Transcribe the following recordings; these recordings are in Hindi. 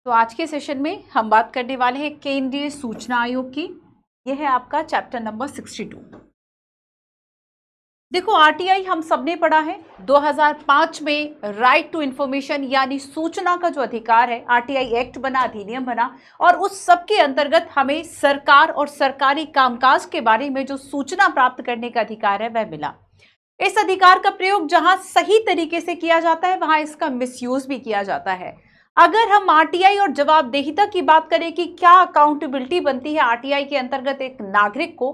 तो आज के सेशन में हम बात करने वाले हैं केंद्रीय सूचना आयोग की। यह है आपका चैप्टर नंबर 62। देखो, आरटीआई हम सबने पढ़ा है 2005 में राइट टू इंफॉर्मेशन यानी सूचना का जो अधिकार है, आरटीआई एक्ट बना, अधिनियम बना और उस सब के अंतर्गत हमें सरकार और सरकारी कामकाज के बारे में जो सूचना प्राप्त करने का अधिकार है वह मिला। इस अधिकार का प्रयोग जहां सही तरीके से किया जाता है वहां इसका मिसयूज भी किया जाता है। अगर हम आरटीआई और जवाबदेहिता की बात करें कि क्या अकाउंटेबिलिटी बनती है आरटीआई के अंतर्गत एक नागरिक को,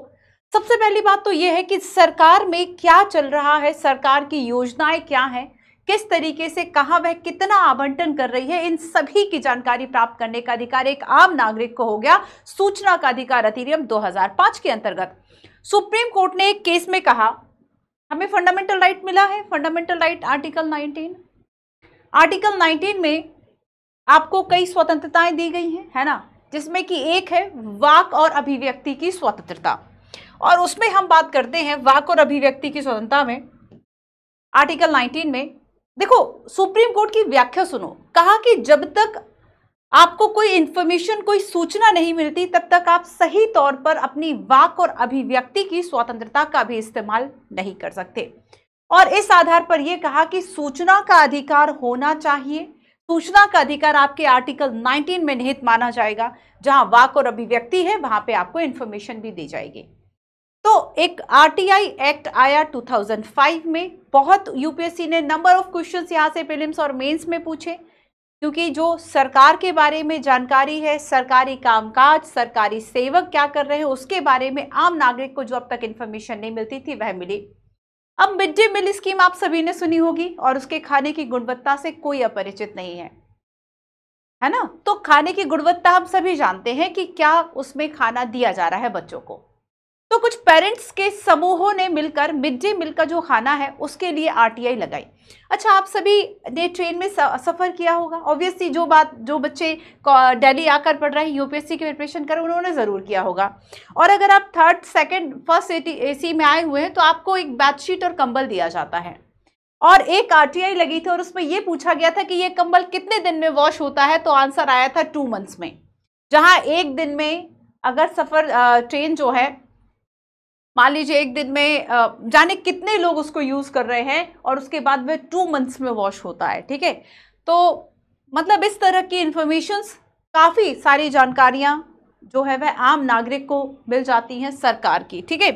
सबसे पहली बात तो यह है कि सरकार में क्या चल रहा है, सरकार की योजनाएं क्या हैं, किस तरीके से कहां वह कितना आवंटन कर रही है, इन सभी की जानकारी प्राप्त करने का अधिकार एक आम नागरिक को हो गया सूचना का अधिकार अधिनियम 2005 के अंतर्गत। सुप्रीम कोर्ट ने एक केस में कहा हमें फंडामेंटल राइट मिला है, फंडामेंटल राइट आर्टिकल 19। आर्टिकल 19 में आपको कई स्वतंत्रताएं दी गई हैं, है ना, जिसमें कि एक है वाक और अभिव्यक्ति की स्वतंत्रता। और उसमें हम बात करते हैं वाक और अभिव्यक्ति की स्वतंत्रता में आर्टिकल 19 में देखो, सुप्रीम कोर्ट की व्याख्या सुनो। कहा कि जब तक आपको कोई इंफॉर्मेशन, कोई सूचना नहीं मिलती तब तक आप सही तौर पर अपनी वाक और अभिव्यक्ति की स्वतंत्रता का भी इस्तेमाल नहीं कर सकते। और इस आधार पर यह कहा कि सूचना का अधिकार होना चाहिए। सूचना का अधिकार आपके आर्टिकल 19 में निहित माना जाएगा। जहां वाक और अभिव्यक्ति है वहां पे आपको इंफॉर्मेशन भी दी जाएगी। तो एक आरटीआई एक्ट आया 2005 में। बहुत यूपीएससी ने नंबर ऑफ क्वेश्चंस यहां से प्रीलिम्स और मेंस में पूछे, क्योंकि जो सरकार के बारे में जानकारी है, सरकारी कामकाज, सरकारी सेवक क्या कर रहे हैं, उसके बारे में आम नागरिक को जो अब तक इंफॉर्मेशन नहीं मिलती थी वह मिली। अब मिड डे मील स्कीम आप सभी ने सुनी होगी और उसके खाने की गुणवत्ता से कोई अपरिचित नहीं है, है ना। तो खाने की गुणवत्ता हम सभी जानते हैं कि क्या उसमें खाना दिया जा रहा है बच्चों को। तो कुछ पेरेंट्स के समूहों ने मिलकर मिड डे मील का जो खाना है उसके लिए आरटीआई लगाई। अच्छा, आप सभी ने ट्रेन में सफर किया होगा। ऑब्वियसली जो बच्चे दिल्ली आकर पढ़ रहे हैं, यूपीएससी की प्रिपरेशन कर रहे हैं, उन्होंने जरूर किया होगा। और अगर आप थर्ड, सेकंड, फर्स्ट एसी में आए हुए हैं तो आपको एक बेडशीट और कंबल दिया जाता है। और एक आरटीआई लगी थी और उसमें यह पूछा गया था कि ये कंबल कितने दिन में वॉश होता है, तो आंसर आया था 2 मंथ्स में। जहां एक दिन में अगर सफर ट्रेन जो है, मान लीजिए एक दिन में जाने कितने लोग उसको यूज कर रहे हैं और उसके बाद वह 2 मंथ्स में वॉश होता है। ठीक है, तो मतलब इस तरह की इंफॉर्मेशंस, काफी सारी जानकारियां जो है वह आम नागरिक को मिल जाती हैं सरकार की। ठीक है,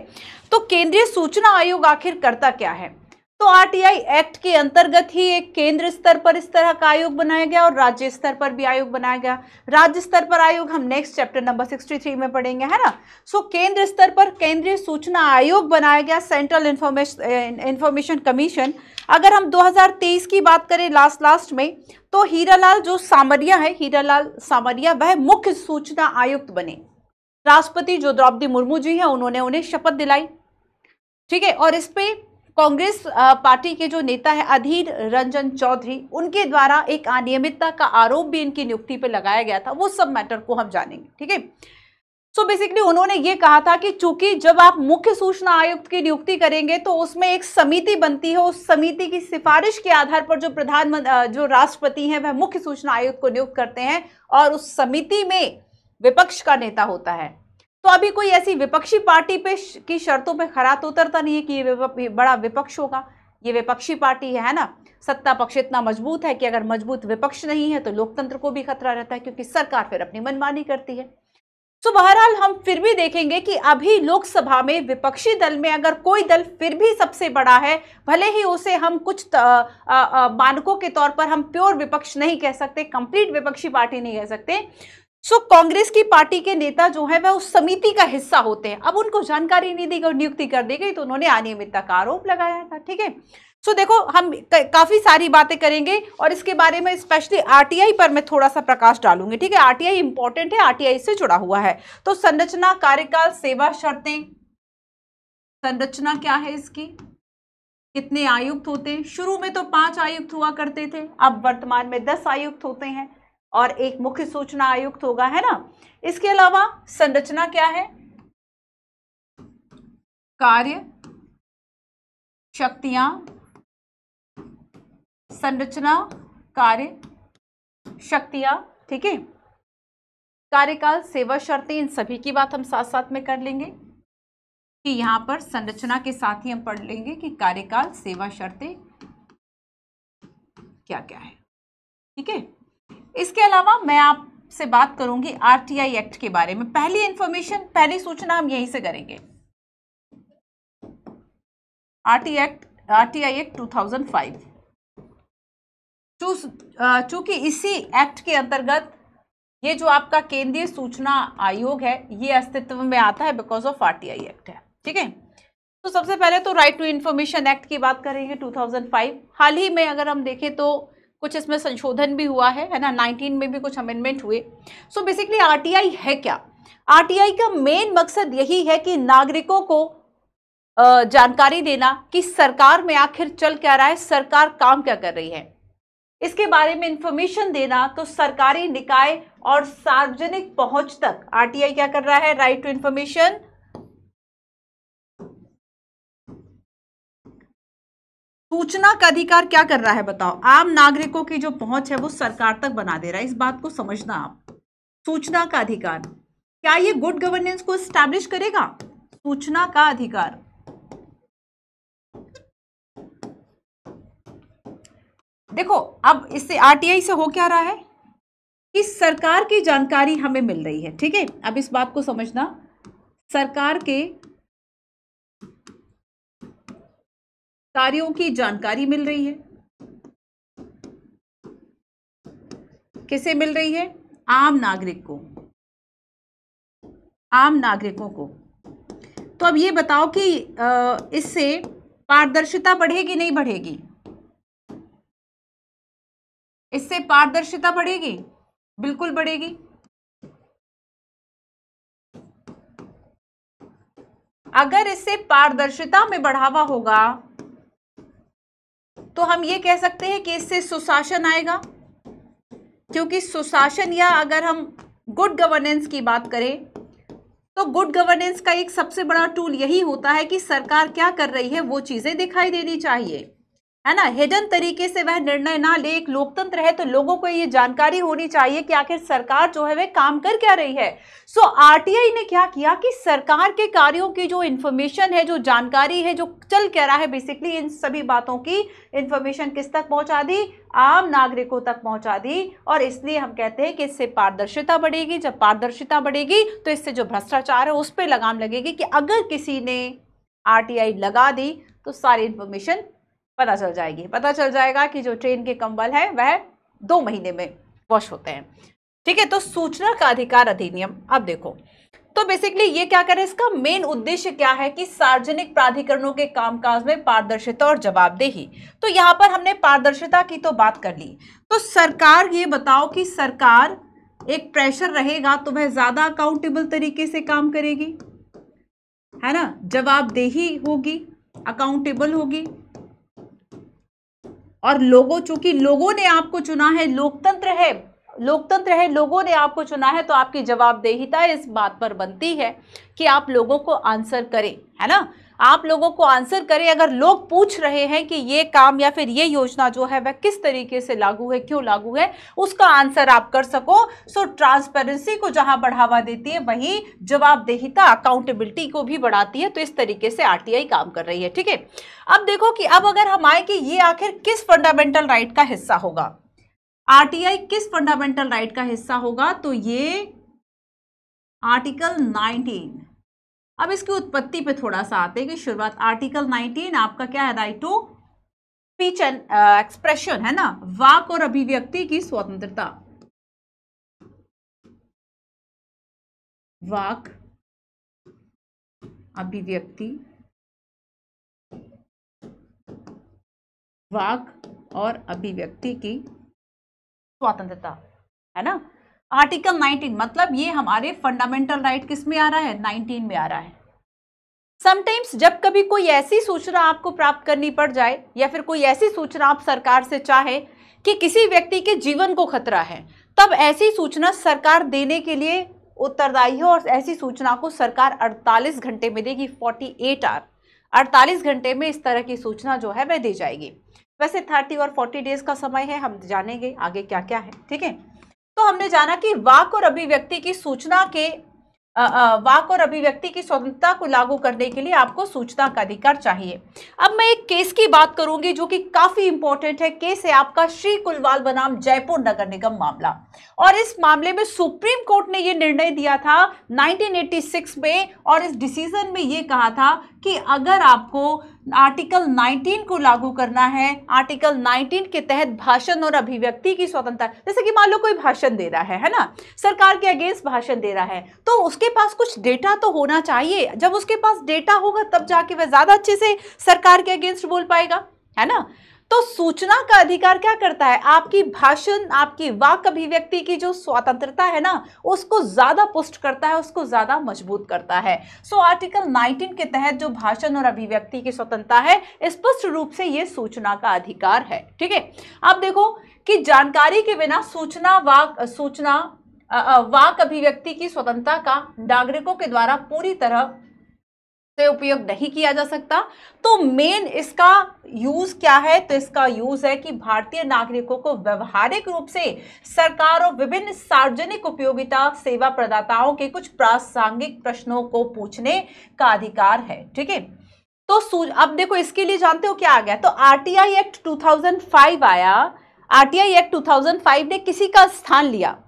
तो केंद्रीय सूचना आयोग आखिर करता क्या है? तो आरटीआई एक्ट के अंतर्गत ही एक केंद्र स्तर पर इस तरह का आयोग बनाया गया और राज्य स्तर पर भी आयोग बनाया गया। राज्य स्तर पर आयोग हम नेक्स्ट चैप्टर नंबर 63 में पढ़ेंगे, है ना। सो केंद्र स्तर पर केंद्रीय सूचना आयोग बनाया गया, सेंट्रल इंफॉर्मेशन कमीशन। अगर हम 2023 की बात करें लास्ट में, तो हीरालाल जो सामरिया है, हीरालाल सामरिया, वह मुख्य सूचना आयुक्त बने। राष्ट्रपति जो द्रौपदी मुर्मू जी हैं उन्होंने उन्हें शपथ दिलाई। ठीक है, और इस पे कांग्रेस पार्टी के जो नेता है अधीर रंजन चौधरी, उनके द्वारा एक अनियमितता का आरोप भी इनकी नियुक्ति पे लगाया गया था। वो सब मैटर को हम जानेंगे। ठीक है, सो बेसिकली उन्होंने ये कहा था कि चूंकि जब आप मुख्य सूचना आयुक्त की नियुक्ति करेंगे तो उसमें एक समिति बनती है, उस समिति की सिफारिश के आधार पर जो राष्ट्रपति हैं वह मुख्य सूचना आयुक्त को नियुक्त करते हैं और उस समिति में विपक्ष का नेता होता है। तो अभी कोई ऐसी विपक्षी पार्टी पे की शर्तों पे खरा तो उतरता नहीं है कि ये बड़ा विपक्ष होगा, ये विपक्षी पार्टी है ना। सत्ता पक्ष इतना मजबूत है कि अगर मजबूत विपक्ष नहीं है तो लोकतंत्र को भी खतरा रहता है, क्योंकि सरकार फिर अपनी मनमानी करती है। तो बहरहाल हम फिर भी देखेंगे कि अभी लोकसभा में विपक्षी दल में अगर कोई दल फिर भी सबसे बड़ा है, भले ही उसे हम कुछ मानकों के तौर पर हम प्योर विपक्ष नहीं कह सकते, कंप्लीट विपक्षी पार्टी नहीं कह सकते। सो कांग्रेस की पार्टी के नेता जो है वह उस समिति का हिस्सा होते हैं। अब उनको जानकारी नहीं दी गई, नियुक्ति कर दी गई, तो उन्होंने अनियमितता का आरोप लगाया था। ठीक है, सो देखो हम काफी सारी बातें करेंगे और इसके बारे में स्पेशली आरटीआई पर मैं थोड़ा सा प्रकाश डालूंगी। ठीक है, आरटीआई इंपॉर्टेंट है, आरटीआई से जुड़ा हुआ है। तो संरचना, कार्यकाल, सेवा शर्तें। संरचना क्या है इसकी, कितने आयुक्त होते हैं? शुरू में तो 5 आयुक्त हुआ करते थे, अब वर्तमान में 10 आयुक्त होते हैं और एक मुख्य सूचना आयुक्त होगा, है ना। इसके अलावा संरचना क्या है? कार्य, शक्तियां, संरचना, कार्य, शक्तियां ठीक है। कार्यकाल, सेवा शर्तें, इन सभी की बात हम साथ साथ में कर लेंगे कि यहाँ पर संरचना के साथ ही हम पढ़ लेंगे कि कार्यकाल, सेवा शर्तें क्या क्या है। ठीक है। इसके अलावा मैं आपसे बात करूंगी आरटीआई एक्ट के बारे में। पहली इंफॉर्मेशन, पहली सूचना हम यहीं से करेंगे। RTI act 2005। चूंकि इसी एक्ट के अंतर्गत ये जो आपका केंद्रीय सूचना आयोग है ये अस्तित्व में आता है, बिकॉज ऑफ आरटीआई एक्ट है। ठीक है। तो सबसे पहले तो राइट टू इंफॉर्मेशन एक्ट की बात करेंगे 2005। हाल ही में अगर हम देखें तो कुछ इसमें संशोधन भी हुआ है ना, 19 में भी कुछ अमेंडमेंट हुए। सो बेसिकली आरटीआई है क्या? आरटीआई का मेन मकसद यही है कि नागरिकों को जानकारी देना कि सरकार में आखिर चल क्या रहा है, सरकार काम क्या कर रही है, इसके बारे में इंफॉर्मेशन देना। तो सरकारी निकाय और सार्वजनिक पहुंच तक आरटीआई क्या कर रहा है? राइट टू इंफॉर्मेशन सूचना का अधिकार क्या कर रहा है बताओ? आम नागरिकों की जो पहुंच है वो सरकार तक बना दे रहा है। इस बात को समझना आप। सूचना का अधिकार, क्या ये गुड गवर्नेंस को एस्टैब्लिश करेगा? सूचना का अधिकार, देखो अब इससे आरटीआई से हो क्या रहा है कि सरकार की जानकारी हमें मिल रही है। ठीक है। अब इस बात को समझना, सरकार के कार्यों की जानकारी मिल रही है। किसे मिल रही है? आम नागरिक को, आम नागरिकों को। तो अब ये बताओ कि इससे पारदर्शिता बढ़ेगी नहीं बढ़ेगी? इससे पारदर्शिता बढ़ेगी, बिल्कुल बढ़ेगी। अगर इससे पारदर्शिता में बढ़ावा होगा तो हम ये कह सकते हैं कि इससे सुशासन आएगा, क्योंकि सुशासन या अगर हम गुड गवर्नेंस की बात करें तो गुड गवर्नेंस का एक सबसे बड़ा टूल यही होता है कि सरकार क्या कर रही है वो चीजें दिखाई देनी चाहिए, है ना। हिडन तरीके से वह निर्णय ना ले। एक लोकतंत्र है तो लोगों को ये जानकारी होनी चाहिए कि आखिर सरकार जो है वह काम कर क्या रही है। सो आरटीआई ने क्या किया कि सरकार के कार्यों की जो इंफॉर्मेशन है, जो जानकारी है, जो चल क्या रहा है, बेसिकली इन सभी बातों की इंफॉर्मेशन किस तक पहुंचा दी? आम नागरिकों तक पहुंचा दी। और इसलिए हम कहते हैं कि इससे पारदर्शिता बढ़ेगी। जब पारदर्शिता बढ़ेगी तो इससे जो भ्रष्टाचार है उस पर लगाम लगेगी कि अगर किसी ने आरटीआई लगा दी तो सारी इंफॉर्मेशन पता चल जाएगी। पता चल जाएगा कि जो ट्रेन के कंबल है वह 2 महीने में वॉश होते हैं। ठीक है। तो सूचना का अधिकार अधिनियम, अब देखो तो बेसिकली ये क्या करे, इसका मेन उद्देश्य क्या है कि सार्वजनिक प्राधिकरणों के कामकाज में पारदर्शिता और जवाबदेही। तो यहां पर हमने पारदर्शिता की तो बात कर ली। तो सरकार, ये बताओ कि सरकार एक प्रेशर रहेगा तो वह ज्यादा अकाउंटेबल तरीके से काम करेगी, है ना। जवाबदेही होगी, अकाउंटेबल होगी। और लोगों, चूंकि लोगों ने आपको चुना है, लोकतंत्र है, लोगों ने आपको चुना है, तो आपकी जवाबदेहिता इस बात पर बनती है कि आप लोगों को आंसर करें, है ना। आप लोगों को आंसर करें। अगर लोग पूछ रहे हैं कि ये काम या फिर ये योजना जो है वह किस तरीके से लागू है, क्यों लागू है, उसका आंसर आप कर सको। सो ट्रांसपेरेंसी को जहां बढ़ावा देती है वहीं जवाबदेहिता, अकाउंटेबिलिटी को भी बढ़ाती है। तो इस तरीके से आरटीआई काम कर रही है। ठीक है। अब देखो कि अब अगर हम आए कि ये आखिर किस फंडामेंटल राइट का हिस्सा होगा, आरटीआई किस फंडामेंटल राइट का हिस्सा होगा, तो ये आर्टिकल 19। अब इसकी उत्पत्ति पे थोड़ा सा आते हैं कि शुरुआत। आर्टिकल 19 आपका क्या है? Right to speech and expression, है ना, वाक और अभिव्यक्ति की स्वतंत्रता। वाक, अभिव्यक्ति, वाक और अभिव्यक्ति की स्वतंत्रता, है ना। आर्टिकल 19 मतलब ये हमारे फंडामेंटल राइट किस में आ रहा है? 19 में आ रहा है। समटाइम्स जब कभी कोई ऐसी सूचना आपको प्राप्त करनी पड़ जाए या फिर कोई ऐसी सूचना आप सरकार से चाहे कि किसी व्यक्ति के जीवन को खतरा है, तब ऐसी सूचना सरकार देने के लिए उत्तरदायी है और ऐसी सूचना को सरकार 48 घंटे में देगी। 48 आवर, 48 घंटे में इस तरह की सूचना जो है वह दी जाएगी। वैसे 30 और 40 डेज का समय है, हम जानेंगे आगे क्या क्या है। ठीक है। तो हमने जाना कि वाक और अभिव्यक्ति की सूचना के वाक और अभिव्यक्ति की स्वतंत्रता को लागू करने के लिए आपको सूचना का अधिकार चाहिए। अब मैं एक केस की बात करूंगी जो कि काफी इंपॉर्टेंट है। केस है आपका श्री कुलवाल बनाम जयपुर नगर निगम मामला, और इस मामले में सुप्रीम कोर्ट ने यह निर्णय दिया था 1986 में, और इस डिसीजन में यह कहा था कि अगर आपको आर्टिकल 19 को लागू करना है, आर्टिकल 19 के तहत भाषण और अभिव्यक्ति की स्वतंत्रता, जैसे कि मान लो कोई भाषण दे रहा है ना, सरकार के अगेंस्ट भाषण दे रहा है, तो उसके पास कुछ डेटा तो होना चाहिए। जब उसके पास डेटा होगा तब जाके वह ज्यादा अच्छे से सरकार के अगेंस्ट बोल पाएगा, है ना। तो सूचना का अधिकार क्या करता है, आपकी भाषण, आपकी वाक अभिव्यक्ति की जो स्वतंत्रता है ना, उसको ज्यादा पुष्ट करता है, उसको ज्यादा मजबूत करता है। सो आर्टिकल 19 के तहत जो भाषण और अभिव्यक्ति की स्वतंत्रता है, स्पष्ट रूप से यह सूचना का अधिकार है। ठीक है, अब देखो कि जानकारी के बिना वाक अभिव्यक्ति की स्वतंत्रता का नागरिकों के द्वारा पूरी तरह से उपयोग नहीं किया जा सकता। तो मेन इसका यूज क्या है, तो इसका यूज है कि भारतीय नागरिकों को व्यवहारिक रूप से सरकार और विभिन्न सार्वजनिक उपयोगिता सेवा प्रदाताओं के कुछ प्रासंगिक प्रश्नों को पूछने का अधिकार है। ठीक है, तो अब देखो इसके लिए जानते हो क्या आ गया, तो आरटीआई एक्ट 2005 आया। आरटीआई एक्ट 2005 ने किसी का स्थान लिया।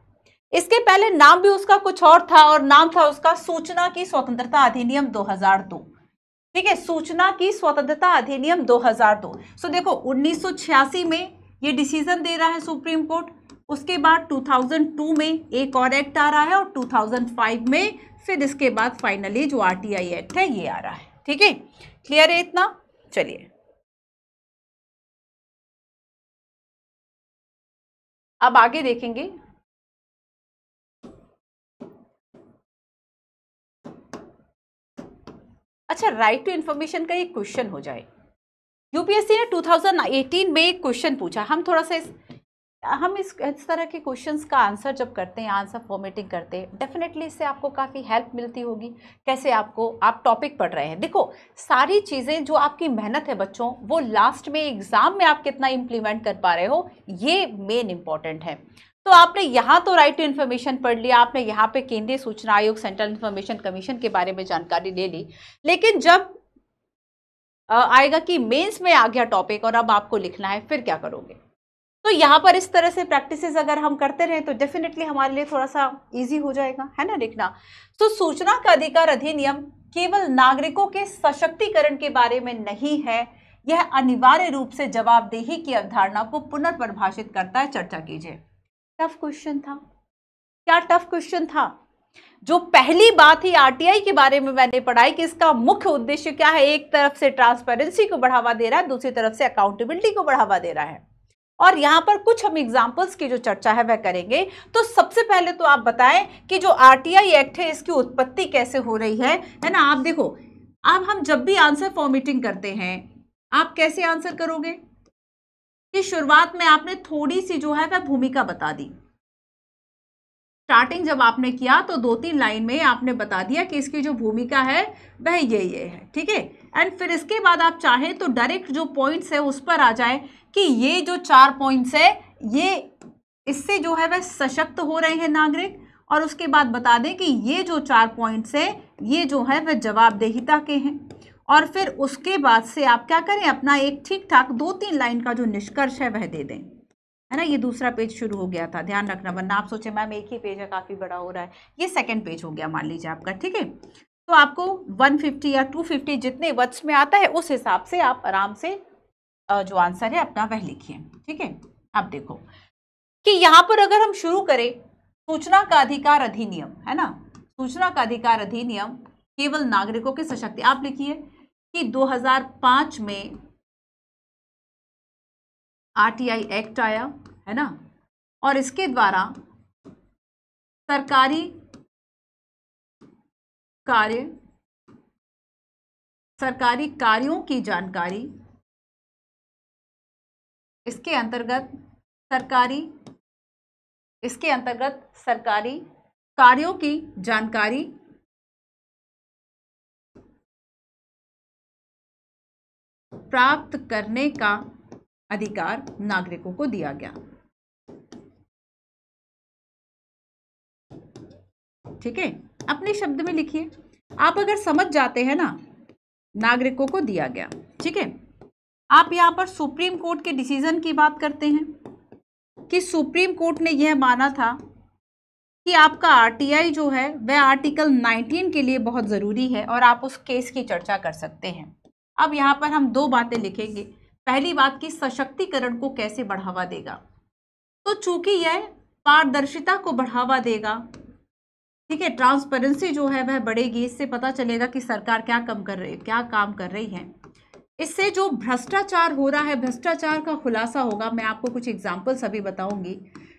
इसके पहले नाम भी उसका कुछ और था, और नाम था उसका सूचना की स्वतंत्रता अधिनियम 2002। ठीक है, सूचना की स्वतंत्रता अधिनियम 2002। सो देखो 1986 में ये डिसीजन दे रहा है सुप्रीम कोर्ट, उसके बाद 2002 में एक और एक्ट आ रहा है, और 2005 में फिर इसके बाद फाइनली जो आरटीआई एक्ट है ये आ रहा है। ठीक है, क्लियर है इतना। चलिए अब आगे देखेंगे। अच्छा, राइट टू इंफॉर्मेशन का एक क्वेश्चन हो जाए। यूपीएससी ने 2018 में एक क्वेश्चन पूछा। हम इस तरह के क्वेश्चंस का आंसर जब करते हैं, आंसर फॉर्मेटिंग करते हैं, डेफिनेटली इससे आपको काफ़ी हेल्प मिलती होगी। कैसे आप टॉपिक पढ़ रहे हैं, देखो सारी चीज़ें जो आपकी मेहनत है बच्चों, वो लास्ट में एग्जाम में आप कितना इंप्लीमेंट कर पा रहे हो, ये मेन इंपॉर्टेंट है। तो आपने यहाँ तो राइट टू इन्फॉर्मेशन पढ़ लिया, आपने यहाँ पे केंद्रीय सूचना आयोग, सेंट्रल इन्फॉर्मेशन कमीशन के बारे में जानकारी ले ली, लेकिन जब आएगा कि मेंस में आ गया टॉपिक और अब आपको लिखना है, फिर क्या करोगे। तो यहाँ पर इस तरह से प्रैक्टिसेस अगर हम करते रहें तो डेफिनेटली हमारे लिए थोड़ा सा इजी हो जाएगा, है ना लिखना। तो सूचना का अधिकार अधिनियम केवल नागरिकों के सशक्तिकरण के बारे में नहीं है, यह अनिवार्य रूप से जवाबदेही की अवधारणा को पुनर्परिभाषित करता है। चर्चा कीजिए। टफ क्वेश्चन था, क्या टफ क्वेश्चन था। जो पहली बात ही आरटीआई के बारे में मैंने पढ़ाई कि इसका मुख्य उद्देश्य क्या है, एक तरफ से ट्रांसपेरेंसी को बढ़ावा दे रहा है, दूसरी तरफ से अकाउंटेबिलिटी को बढ़ावा दे रहा है। और यहां पर कुछ हम एग्जांपल्स की जो चर्चा है वह करेंगे। तो सबसे पहले तो आप बताएं कि जो आरटीआई एक्ट है इसकी उत्पत्ति कैसे हो रही है ना। आप देखो, अब हम जब भी आंसर फॉर्मेटिंग करते हैं, आप कैसे आंसर करोगे कि शुरुआत में आपने थोड़ी सी जो है वह भूमिका बता दी। स्टार्टिंग जब आपने किया तो 2-3 लाइन में आपने बता दिया कि इसकी जो भूमिका है वह ये है। ठीक है, एंड फिर इसके बाद आप चाहें तो डायरेक्ट जो पॉइंट्स है उस पर आ जाए कि ये जो 4 पॉइंट्स है, ये इससे जो है वह सशक्त हो रहे हैं नागरिक, और उसके बाद बता दें कि ये जो 4 पॉइंट्स है ये जो है वह जवाबदेहिता के हैं। और फिर उसके बाद से आप क्या करें, अपना एक ठीक ठाक 2-3 लाइन का जो निष्कर्ष है वह दे दें, है ना। ये दूसरा पेज शुरू हो गया था, ध्यान रखना, वरना आप सोचे मैम एक ही पेज है काफ़ी बड़ा हो रहा है। ये सेकंड पेज हो गया मान लीजिए आपका। ठीक है, तो आपको 150 या 250 जितने वर्ड्स में आता है उस हिसाब से आप आराम से जो आंसर है अपना वह लिखिए। ठीक है, अब देखो कि यहाँ पर अगर हम शुरू करें, सूचना का अधिकार अधिनियम, है ना, सूचना का अधिकार अधिनियम केवल नागरिकों के सशक्ति, आप लिखिए कि 2005 में आरटीआई एक्ट आया, है ना, और इसके द्वारा सरकारी कार्यों की जानकारी, इसके अंतर्गत सरकारी कार्यों की जानकारी प्राप्त करने का अधिकार नागरिकों को दिया गया। ठीक है, अपने शब्द में लिखिए। आप अगर समझ जाते हैं ना, नागरिकों को दिया गया, ठीक है। आप यहाँ पर सुप्रीम कोर्ट के डिसीजन की बात करते हैं कि सुप्रीम कोर्ट ने यह माना था कि आपका आरटीआई जो है वह आर्टिकल 19 के लिए बहुत ज़रूरी है और आप उस केस की चर्चा कर सकते हैं। अब यहाँ पर हम दो बातें लिखेंगे। पहली बात कि सशक्तिकरण को कैसे बढ़ावा देगा, तो चूंकि यह पारदर्शिता को बढ़ावा देगा, ठीक है, ट्रांसपेरेंसी जो है वह बढ़ेगी, इससे पता चलेगा कि सरकार क्या काम कर रही है। इससे जो भ्रष्टाचार हो रहा है, भ्रष्टाचार का खुलासा होगा। मैं आपको कुछ एग्जाम्पल्स अभी बताऊंगी,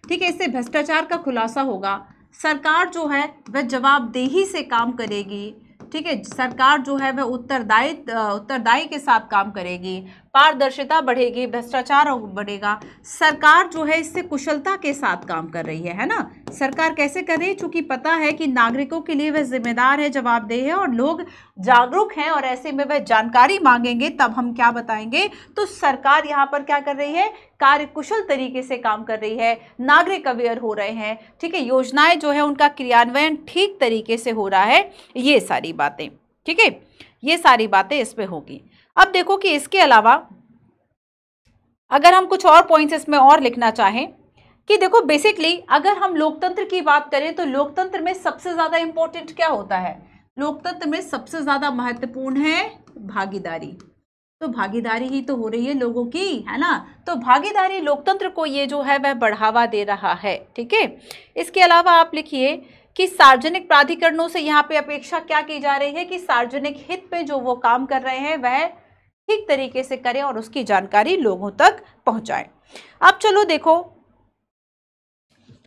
ठीक है। इससे भ्रष्टाचार का खुलासा होगा, सरकार जो है वह जवाबदेही से काम करेगी, ठीक है। सरकार जो है वह उत्तरदायी के साथ काम करेगी, पारदर्शिता बढ़ेगी, भ्रष्टाचार बढ़ेगा। सरकार जो है इससे कुशलता के साथ काम कर रही है ना। सरकार कैसे कर रही है? चूंकि पता है कि नागरिकों के लिए वह जिम्मेदार है, जवाबदेह है और लोग जागरूक हैं और ऐसे में वह जानकारी मांगेंगे, तब हम क्या बताएंगे। तो सरकार यहाँ पर क्या कर रही है? कार्यकुशल तरीके से काम कर रही है, नागरिक अवेयर हो रहे हैं, ठीक है। योजनाएं जो है उनका क्रियान्वयन ठीक तरीके से हो रहा है, ये सारी बातें, ठीक है, ये सारी बातें इसमें होगी। अब देखो कि इसके अलावा अगर हम कुछ और पॉइंट्स इसमें और लिखना चाहें कि देखो बेसिकली अगर हम लोकतंत्र की बात करें तो लोकतंत्र में सबसे ज्यादा इंपॉर्टेंट क्या होता है? लोकतंत्र में सबसे ज्यादा महत्वपूर्ण है भागीदारी। तो भागीदारी ही तो हो रही है लोगों की, है ना। तो भागीदारी लोकतंत्र को ये जो है वह बढ़ावा दे रहा है, ठीक है। इसके अलावा आप लिखिए कि सार्वजनिक प्राधिकरणों से यहाँ पे अपेक्षा क्या की जा रही है कि सार्वजनिक हित में जो वो काम कर रहे हैं वह ठीक तरीके से करें और उसकी जानकारी लोगों तक पहुंचाएं। अब चलो देखो,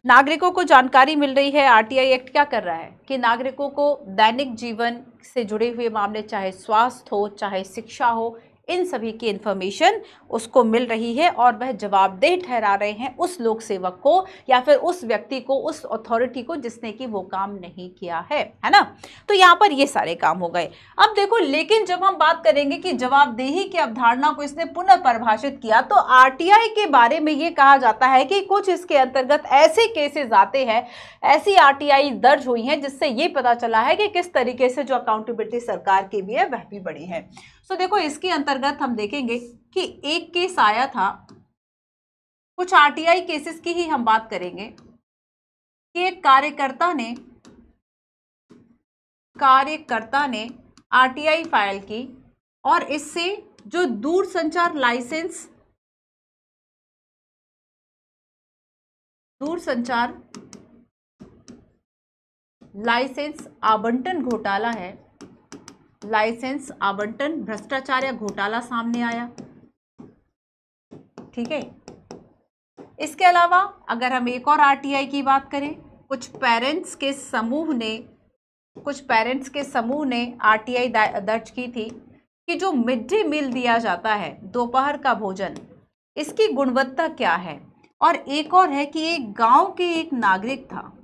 नागरिकों को जानकारी मिल रही है। आरटीआई एक्ट क्या कर रहा है कि नागरिकों को दैनिक जीवन से जुड़े हुए मामले, चाहे स्वास्थ्य हो, चाहे शिक्षा हो, इन सभी की इंफॉर्मेशन उसको मिल रही है और वह जवाबदेह ठहरा रहे हैं उस लोक सेवक को या फिर उस व्यक्ति को, उस अथॉरिटी को जिसने कि वो काम नहीं किया है ना। तो यहाँ पर ये सारे काम हो गए। अब देखो, लेकिन जब हम बात करेंगे कि जवाबदेही की अवधारणा को इसने पुनः परिभाषित किया, तो आरटीआई के बारे में ये कहा जाता है कि कुछ इसके अंतर्गत ऐसे केसेस आते हैं, ऐसी आरटीआई दर्ज हुई हैं जिससे ये पता चला है कि किस तरीके से जो अकाउंटेबिलिटी सरकार की भी है वह भी बढ़ी है। तो देखो, इसके अंतर्गत हम देखेंगे कि एक केस आया था, कुछ आरटीआई केसेस की ही हम बात करेंगे कि एक कार्यकर्ता ने आरटीआई फाइल की और इससे जो दूरसंचार लाइसेंस आवंटन घोटाला है, लाइसेंस आवंटन भ्रष्टाचार या घोटाला सामने आया, ठीक है। इसके अलावा अगर हम एक और आरटीआई की बात करें, कुछ पेरेंट्स के समूह ने आरटीआई दर्ज की थी कि जो मिड डे मील दिया जाता है, दोपहर का भोजन, इसकी गुणवत्ता क्या है। और एक और है कि एक गांव के एक नागरिक था,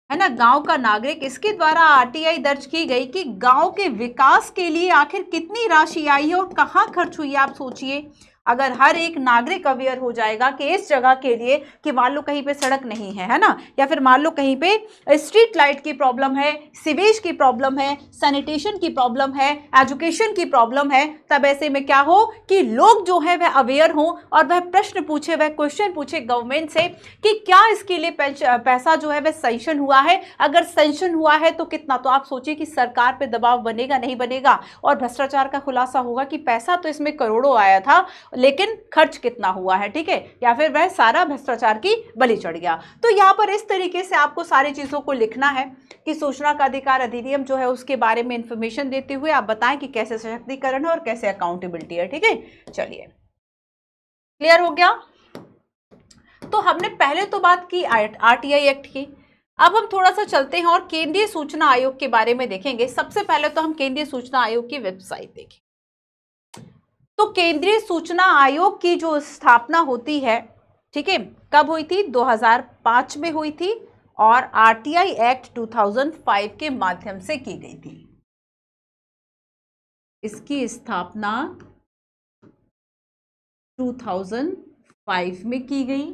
है ना, गांव का नागरिक, इसके द्वारा आरटीआई दर्ज की गई कि गांव के विकास के लिए आखिर कितनी राशि आई है और कहां खर्च हुई है। आप सोचिए, अगर हर एक नागरिक अवेयर हो जाएगा कि इस जगह के लिए, कि मान लो कहीं पे सड़क नहीं है ना, या फिर मान लो कहीं पे स्ट्रीट लाइट की प्रॉब्लम है, सीवेज की प्रॉब्लम है, सैनिटेशन की प्रॉब्लम है, एजुकेशन की प्रॉब्लम है, तब ऐसे में क्या हो कि लोग जो है वह अवेयर हो और वह प्रश्न पूछे, वह क्वेश्चन पूछे गवर्नमेंट से कि क्या इसके लिए पैसा जो है वह सैंक्शन हुआ है, अगर सैंक्शन हुआ है तो कितना। तो आप सोचिए कि सरकार पे दबाव बनेगा, नहीं बनेगा, और भ्रष्टाचार का खुलासा होगा कि पैसा तो इसमें करोड़ों आया था लेकिन खर्च कितना हुआ है, ठीक है, या फिर वह सारा भ्रष्टाचार की बलि चढ़ गया। तो यहाँ पर इस तरीके से आपको सारी चीजों को लिखना है कि सूचना का अधिकार अधिनियम जो है उसके बारे में इंफॉर्मेशन देते हुए आप बताएं कि कैसे सशक्तिकरण है और कैसे अकाउंटेबिलिटी है, ठीक है। चलिए, क्लियर हो गया। तो हमने पहले तो बात की आरटीआई एक्ट की, अब हम थोड़ा सा चलते हैं और केंद्रीय सूचना आयोग के बारे में देखेंगे। सबसे पहले तो हम केंद्रीय सूचना आयोग की वेबसाइट देखें। तो केंद्रीय सूचना आयोग की जो स्थापना होती है, ठीक है, कब हुई थी? 2005 में हुई थी और आरटीआई एक्ट 2005 के माध्यम से की गई थी। इसकी स्थापना 2005 में की गई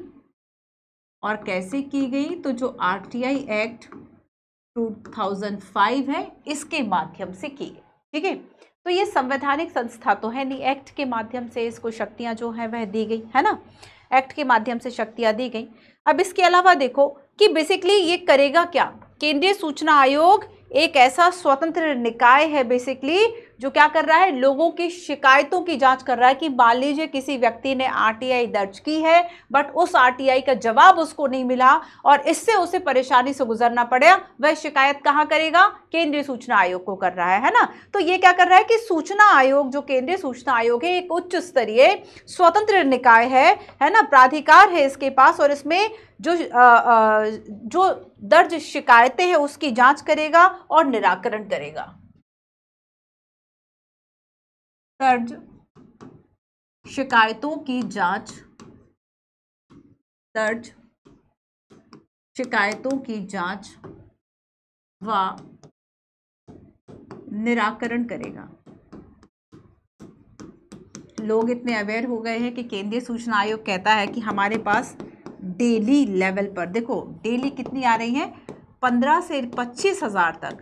और कैसे की गई? तो जो आरटीआई एक्ट 2005 है, इसके माध्यम से की गई। ठीक है, तो ये संवैधानिक संस्था तो है नहीं, एक्ट के माध्यम से इसको शक्तियां जो है वह दी गई है ना, एक्ट के माध्यम से शक्तियां दी गई। अब इसके अलावा देखो कि बेसिकली ये करेगा क्या, केंद्रीय सूचना आयोग एक ऐसा स्वतंत्र निकाय है बेसिकली जो क्या कर रहा है, लोगों की शिकायतों की जांच कर रहा है कि मान लीजिए किसी व्यक्ति ने आरटीआई दर्ज की है बट उस आरटीआई का जवाब उसको नहीं मिला और इससे उसे परेशानी से गुजरना पड़ा, वह शिकायत कहां करेगा, केंद्रीय सूचना आयोग को कर रहा है ना। तो ये क्या कर रहा है कि सूचना आयोग, जो केंद्रीय सूचना आयोग है, एक उच्च स्तरीय स्वतंत्र निकाय है ना, प्राधिकार है इसके पास, और इसमें जो दर्ज शिकायतें हैं उसकी जांच करेगा और निराकरण करेगा। दर्ज शिकायतों की जांच, दर्ज शिकायतों की जांच व निराकरण करेगा। लोग इतने अवेयर हो गए हैं कि केंद्रीय सूचना आयोग कहता है कि हमारे पास डेली लेवल पर, देखो डेली कितनी आ रही है, 15 से 25 हज़ार तक,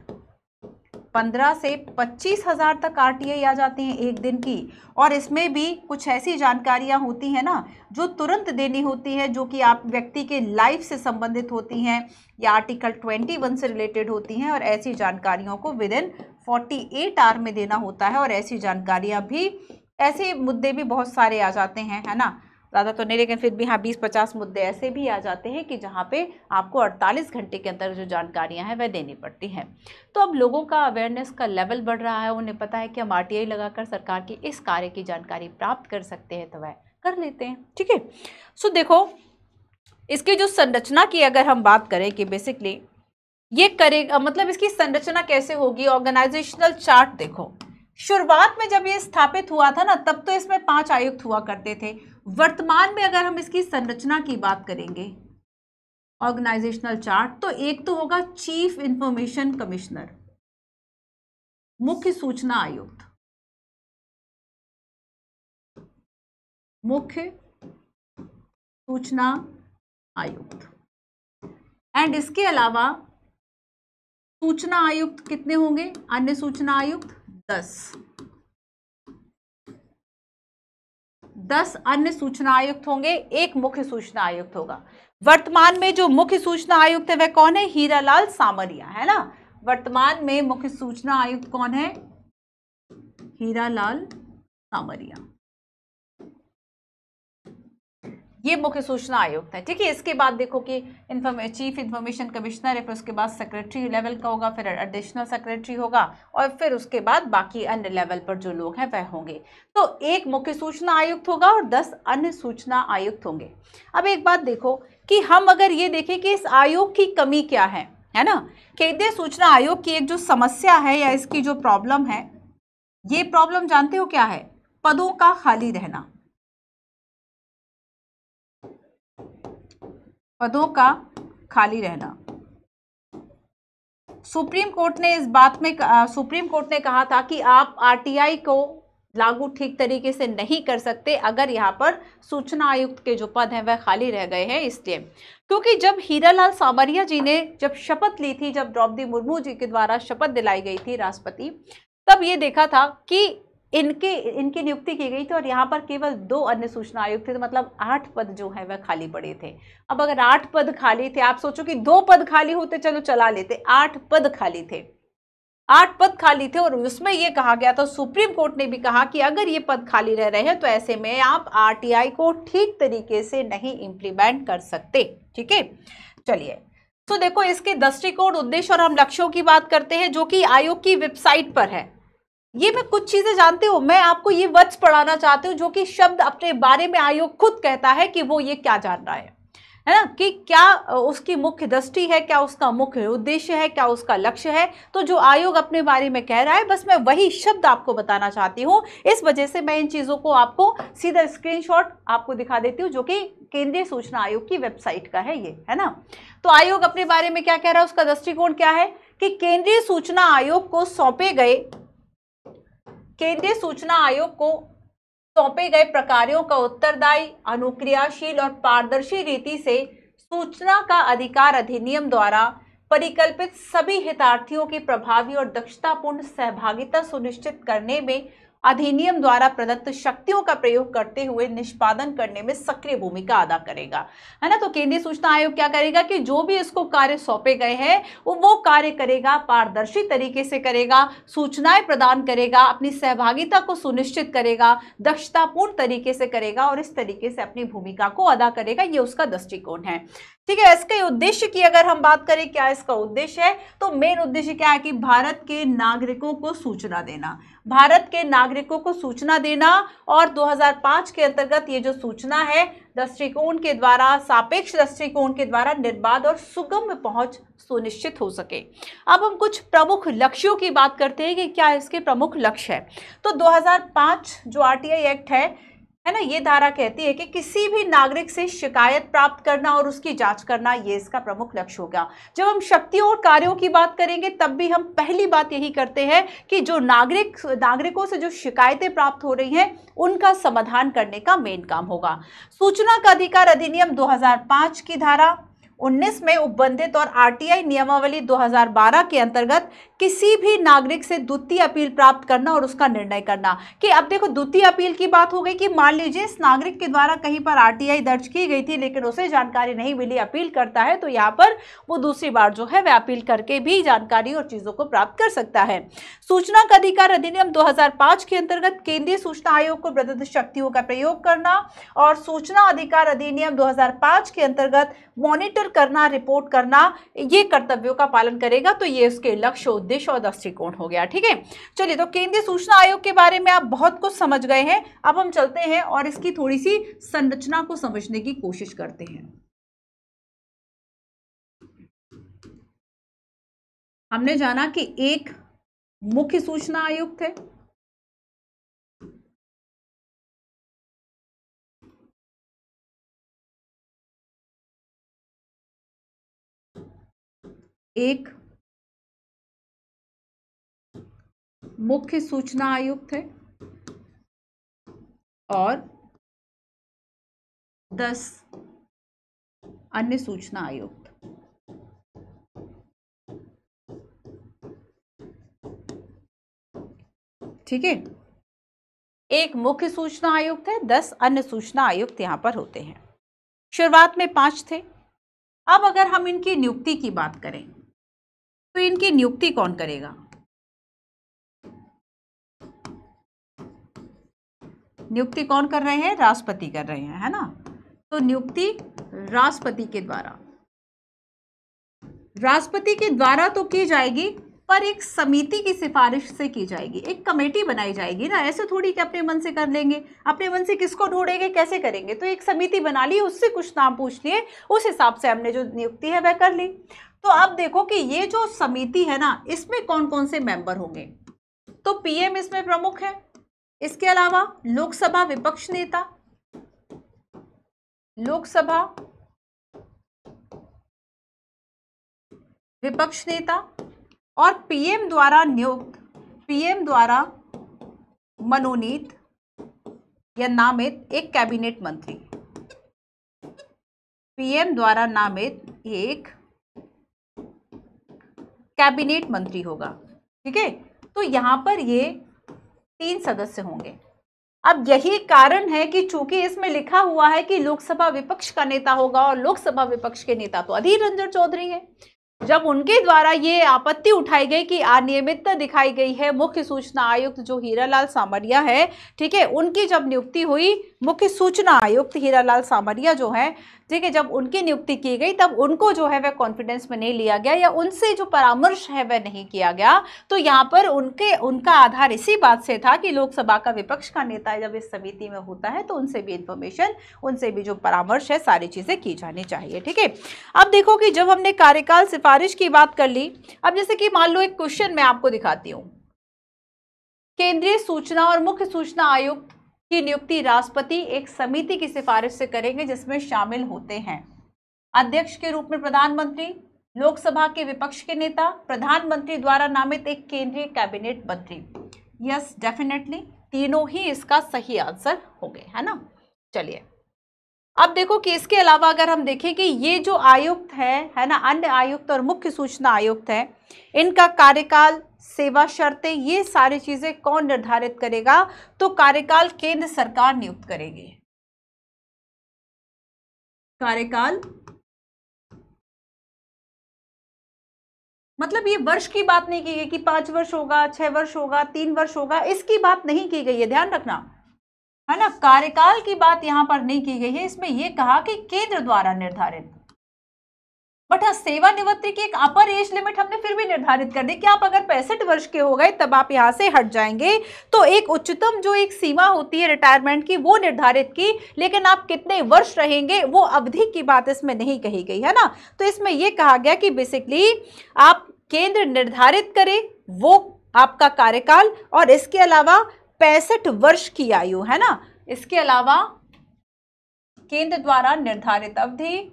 15 से 25 हज़ार तक आरटीआई आ जाती हैं एक दिन की। और इसमें भी कुछ ऐसी जानकारियां होती हैं ना जो तुरंत देनी होती है, जो कि आप व्यक्ति के लाइफ से संबंधित होती हैं या आर्टिकल 21 से रिलेटेड होती हैं, और ऐसी जानकारियों को विद इन 48 आवर में देना होता है। और ऐसी जानकारियां भी, ऐसे मुद्दे भी बहुत सारे आ जाते हैं, है ना, ज़्यादा तो नहीं लेकिन फिर भी हाँ 20-50 मुद्दे ऐसे भी आ जाते हैं कि जहाँ पे आपको 48 घंटे के अंदर जो जानकारियाँ हैं वह देनी पड़ती हैं। तो अब लोगों का अवेयरनेस का लेवल बढ़ रहा है, उन्हें पता है कि हम आरटीआई लगाकर सरकार की इस कार्य की जानकारी प्राप्त कर सकते हैं, तो वह कर लेते हैं। ठीक है, सो देखो इसकी जो संरचना की अगर हम बात करें कि बेसिकली ये करेगा, मतलब इसकी संरचना कैसे होगी, ऑर्गेनाइजेशनल चार्ट देखो, शुरुआत में जब ये स्थापित हुआ था ना तब तो इसमें 5 आयुक्त हुआ करते थे। वर्तमान में अगर हम इसकी संरचना की बात करेंगे, ऑर्गेनाइजेशनल चार्ट, तो एक तो होगा चीफ इंफॉर्मेशन कमिश्नर, मुख्य सूचना आयुक्त, मुख्य सूचना आयुक्त, एंड इसके अलावा सूचना आयुक्त कितने होंगे, अन्य सूचना आयुक्त 10 अन्य सूचना आयुक्त होंगे, एक मुख्य सूचना आयुक्त होगा। वर्तमान में जो मुख्य सूचना आयुक्त है वह कौन है, हीरालाल सामरिया, है ना। वर्तमान में मुख्य सूचना आयुक्त कौन है, हीरालाल सामरिया, ये मुख्य सूचना आयुक्त है। ठीक है, इसके बाद देखो कि चीफ इंफॉर्मेशन कमिश्नर है, फिर उसके बाद सेक्रेटरी लेवल का होगा, फिर एडिशनल सेक्रेटरी होगा, और फिर उसके बाद बाकी अन्य लेवल पर जो लोग हैं वह होंगे। तो एक मुख्य सूचना आयुक्त होगा और 10 अन्य सूचना आयुक्त होंगे। अब एक बात देखो कि हम अगर ये देखें कि इस आयोग की कमी क्या है ना, केंद्रीय सूचना आयोग की एक जो समस्या है या इसकी जो प्रॉब्लम है, ये प्रॉब्लम जानते हो क्या है, पदों का खाली रहना, पदों का खाली रहना। सुप्रीम कोर्ट ने इस बात में सुप्रीम कोर्ट ने कहा था कि आप आरटीआई को लागू ठीक तरीके से नहीं कर सकते अगर यहाँ पर सूचना आयुक्त के जो पद हैं वह खाली रह गए हैं। इसलिए क्योंकि जब हीरालाल सामरिया जी ने जब शपथ ली थी, जब द्रौपदी मुर्मू जी के द्वारा शपथ दिलाई गई थी राष्ट्रपति, तब ये देखा था कि इनकी नियुक्ति की गई थी और यहाँ पर केवल 2 अन्य सूचना आयुक्त थे, तो मतलब 8 पद जो है वह खाली पड़े थे। अब अगर 8 पद खाली थे, आप सोचो कि 2 पद खाली होते चलो चला लेते, 8 पद खाली थे, 8 पद खाली थे। और उसमें यह कहा गया था, सुप्रीम कोर्ट ने भी कहा कि अगर ये पद खाली रह रहे हैं तो ऐसे में आप आरटीआई को ठीक तरीके से नहीं इंप्लीमेंट कर सकते। ठीक है, चलिए तो देखो इसके दृष्टिकोण, उद्देश्य और हम लक्ष्यों की बात करते हैं जो कि आयोग की वेबसाइट पर है। ये मैं कुछ चीजें जानती हूँ, मैं आपको ये वर्ड्स पढ़ाना चाहती हूँ जो कि शब्द अपने बारे में आयोग खुद कहता है कि वो ये क्या जान रहा है ना, कि क्या उसकी मुख्य दृष्टि है, क्या उसका मुख्य उद्देश्य है, क्या उसका लक्ष्य है। तो जो आयोग अपने बारे में कह रहा है बस मैं वही शब्द आपको बताना चाहती हूँ। इस वजह से मैं इन चीजों को आपको सीधा स्क्रीनशॉट आपको दिखा देती हूँ जो कि केंद्रीय सूचना आयोग की वेबसाइट का है, ये है ना। तो आयोग अपने बारे में क्या कह रहा है, उसका दृष्टिकोण क्या है कि केंद्रीय सूचना आयोग को सौंपे गए प्रकारों का उत्तरदायी, अनुक्रियाशील और पारदर्शी रीति से सूचना का अधिकार अधिनियम द्वारा परिकल्पित सभी हितार्थियों की प्रभावी और दक्षतापूर्ण सहभागिता सुनिश्चित करने में अधिनियम द्वारा प्रदत्त शक्तियों का प्रयोग करते हुए निष्पादन करने में सक्रिय भूमिका अदा करेगा, है ना। तो केंद्रीय सूचना आयोग क्या करेगा कि जो भी इसको कार्य सौंपे गए हैं वो कार्य करेगा, पारदर्शी तरीके से करेगा, सूचनाएं प्रदान करेगा, अपनी सहभागिता को सुनिश्चित करेगा, दक्षतापूर्ण तरीके से करेगा और इस तरीके से अपनी भूमिका को अदा करेगा। ये उसका दृष्टिकोण है, ठीक है। इसके उद्देश्य की अगर हम बात करें, क्या इसका उद्देश्य है, तो मेन उद्देश्य क्या है कि भारत के नागरिकों को सूचना देना, भारत के नागरिकों को सूचना देना। और 2005 के अंतर्गत ये जो सूचना है दृष्टिकोण के द्वारा, सापेक्ष दृष्टिकोण के द्वारा निर्बाध और सुगम पहुंच सुनिश्चित हो सके। अब हम कुछ प्रमुख लक्ष्यों की बात करते हैं कि क्या इसके प्रमुख लक्ष्य है। तो 2005 जो आरटीआई एक्ट है ना, ये धारा कहती है कि किसी भी नागरिक से शिकायत प्राप्त करना और उसकी जांच करना, ये इसका प्रमुख लक्ष्य होगा। जब हम शक्तियों और कार्यों की बात करेंगे तब भी हम पहली बात यही करते हैं कि जो नागरिकों से जो शिकायतें प्राप्त हो रही हैं उनका समाधान करने का मेन काम होगा। सूचना का अधिकार अधिनियम 2005 की धारा 19 में उपबंधित और आरटीआई नियमावली 2012 के अंतर्गत किसी भी नागरिक से द्वितीय अपील प्राप्त करना और उसका निर्णय करना। कि अब देखो, द्वितीय अपील की बात हो गई कि मान लीजिए इस नागरिक के द्वारा कहीं पर आरटीआई दर्ज की गई थी लेकिन उसे जानकारी नहीं मिली, अपील करता है, तो यहाँ पर वो दूसरी बार जो है वह अपील करके भी जानकारी और चीजों को प्राप्त कर सकता है। सूचना का अधिकार अधिनियम 2005 के अंतर्गत केंद्रीय सूचना आयोग को प्रदत्त शक्तियों का प्रयोग करना और सूचना अधिकार अधिनियम 2005 के अंतर्गत मॉनिटर करना, रिपोर्ट करना, ये कर्तव्यों का पालन करेगा। तो ये उसके लक्ष्य, उद्देश्य और दृष्टिकोण हो गया, ठीक है। चलिए, तो केंद्रीय सूचना आयोग के बारे में आप बहुत कुछ समझ गए हैं। अब हम चलते हैं और इसकी थोड़ी सी संरचना को समझने की कोशिश करते हैं। हमने जाना कि एक मुख्य सूचना आयुक्त है, एक मुख्य सूचना आयुक्त है और 10 अन्य सूचना आयुक्त। ठीक है, एक मुख्य सूचना आयुक्त है, 10 अन्य सूचना आयुक्त यहां पर होते हैं। शुरुआत में 5 थे। अब अगर हम इनकी नियुक्ति की बात करें तो इनकी नियुक्ति कौन करेगा? नियुक्ति कौन कर रहे हैं? राष्ट्रपति कर रहे हैं, है ना। तो नियुक्ति राष्ट्रपति के द्वारा तो की जाएगी, पर एक समिति की सिफारिश से की जाएगी, एक कमेटी बनाई जाएगी ना। ऐसे थोड़ी कि अपने मन से कर लेंगे, अपने मन से किसको ढूंढेंगे, कैसे करेंगे? तो एक समिति बना ली, उससे कुछ नाम पूछ लिए, उस हिसाब से हमने जो नियुक्ति है वह कर ली। तो अब देखो कि ये जो समिति है ना, इसमें कौन कौन से मेंबर होंगे? तो पीएम इसमें प्रमुख है। इसके अलावा लोकसभा विपक्ष नेता, लोकसभा विपक्ष नेता और पीएम द्वारा नियुक्त, पीएम द्वारा मनोनीत या नामित एक कैबिनेट मंत्री, पीएम द्वारा नामित एक कैबिनेट मंत्री होगा। ठीक है, तो यहां पर ये 3 सदस्य होंगे। अब यही कारण है कि चूंकि इसमें लिखा हुआ है कि लोकसभा विपक्ष का नेता होगा और लोकसभा विपक्ष के नेता तो अधीर रंजन चौधरी हैं, जब उनके द्वारा ये आपत्ति उठाई गई कि अनियमितता दिखाई गई है, मुख्य सूचना आयुक्त जो हीरालाल सामरिया है, ठीक है, उनकी जब नियुक्ति हुई, मुख्य सूचना आयुक्त हीरालाल सामरिया जो है, ठीक है, जब उनकी नियुक्ति की गई तब उनको जो है वह कॉन्फिडेंस में नहीं लिया गया या उनसे जो परामर्श है वह नहीं किया गया। तो यहाँ पर उनका आधार इसी बात से था कि लोकसभा का विपक्ष का नेता जब इस समिति में होता है तो उनसे भी इंफॉर्मेशन, उनसे भी जो परामर्श है, सारी चीजें की जानी चाहिए। ठीक है, अब देखो कि जब हमने कार्यकाल सिफारिश की बात कर ली, अब जैसे कि मान लो एक क्वेश्चन मैं आपको दिखाती हूँ, केंद्रीय सूचना और मुख्य सूचना आयुक्त की नियुक्ति राष्ट्रपति एक समिति की सिफारिश से करेंगे जिसमें शामिल होते हैं अध्यक्ष के रूप में प्रधानमंत्री, लोकसभा के विपक्ष के नेता, प्रधानमंत्री द्वारा नामित एक केंद्रीय कैबिनेट मंत्री। यस, डेफिनेटली तीनों ही इसका सही आंसर हो गए, है ना। चलिए, अब देखो कि इसके अलावा अगर हम देखें कि ये जो आयुक्त है ना, अन्य आयुक्त और मुख्य सूचना आयुक्त है, इनका कार्यकाल, सेवा शर्तें, ये सारी चीजें कौन निर्धारित करेगा? तो कार्यकाल केंद्र सरकार नियुक्त करेगी। कार्यकाल मतलब ये वर्ष की बात नहीं की गई कि 5 वर्ष होगा, 6 वर्ष होगा, 3 वर्ष होगा, इसकी बात नहीं की गई है, ध्यान रखना, है ना। कार्यकाल की बात यहां पर नहीं की गई है, इसमें यह कहा कि केंद्र द्वारा निर्धारित। बट हाँ, सेवानिवृत्ति की एक अपर एज लिमिट हमने फिर भी निर्धारित कर दी कि आप अगर 65 वर्ष के हो गए तब आप यहां से हट जाएंगे। तो एक उच्चतम जो एक सीमा होती है रिटायरमेंट की वो निर्धारित की, लेकिन आप कितने वर्ष रहेंगे वो अवधि की बात इसमें नहीं कही गई, है ना। तो इसमें यह कहा गया कि बेसिकली आप केंद्र निर्धारित करे वो आपका कार्यकाल, और इसके अलावा 65 वर्ष की आयु, है ना, इसके अलावा केंद्र द्वारा निर्धारित अवधि।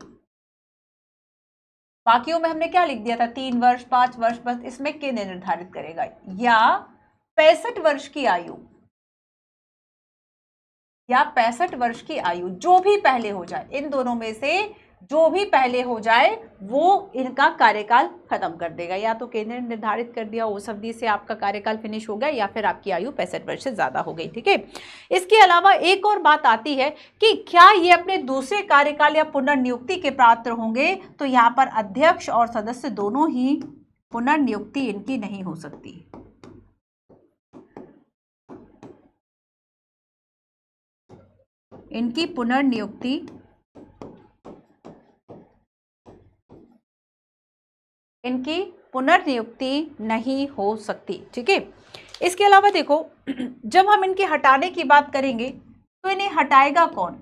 बाकियों में हमने क्या लिख दिया था, 3 वर्ष, 5 वर्ष, बस इसमें केंद्र निर्धारित करेगा, या 65 वर्ष की आयु, या 65 वर्ष की आयु, जो भी पहले हो जाए, इन दोनों में से जो भी पहले हो जाए वो इनका कार्यकाल खत्म कर देगा। या तो केंद्र ने निर्धारित कर दिया उस अवधि से आपका कार्यकाल फिनिश हो गया, या फिर आपकी आयु 65 वर्ष से ज्यादा हो गई, ठीक है। इसके अलावा एक और बात आती है कि क्या ये अपने दूसरे कार्यकाल या पुनर्नियुक्ति के पात्र होंगे? तो यहाँ पर अध्यक्ष और सदस्य दोनों ही, पुनर्नियुक्ति इनकी नहीं हो सकती। इनकी पुनर्नियुक्ति नहीं हो सकती, ठीक है। इसके अलावा देखो, जब हम इनके हटाने की बात करेंगे तो इन्हें हटाएगा कौन?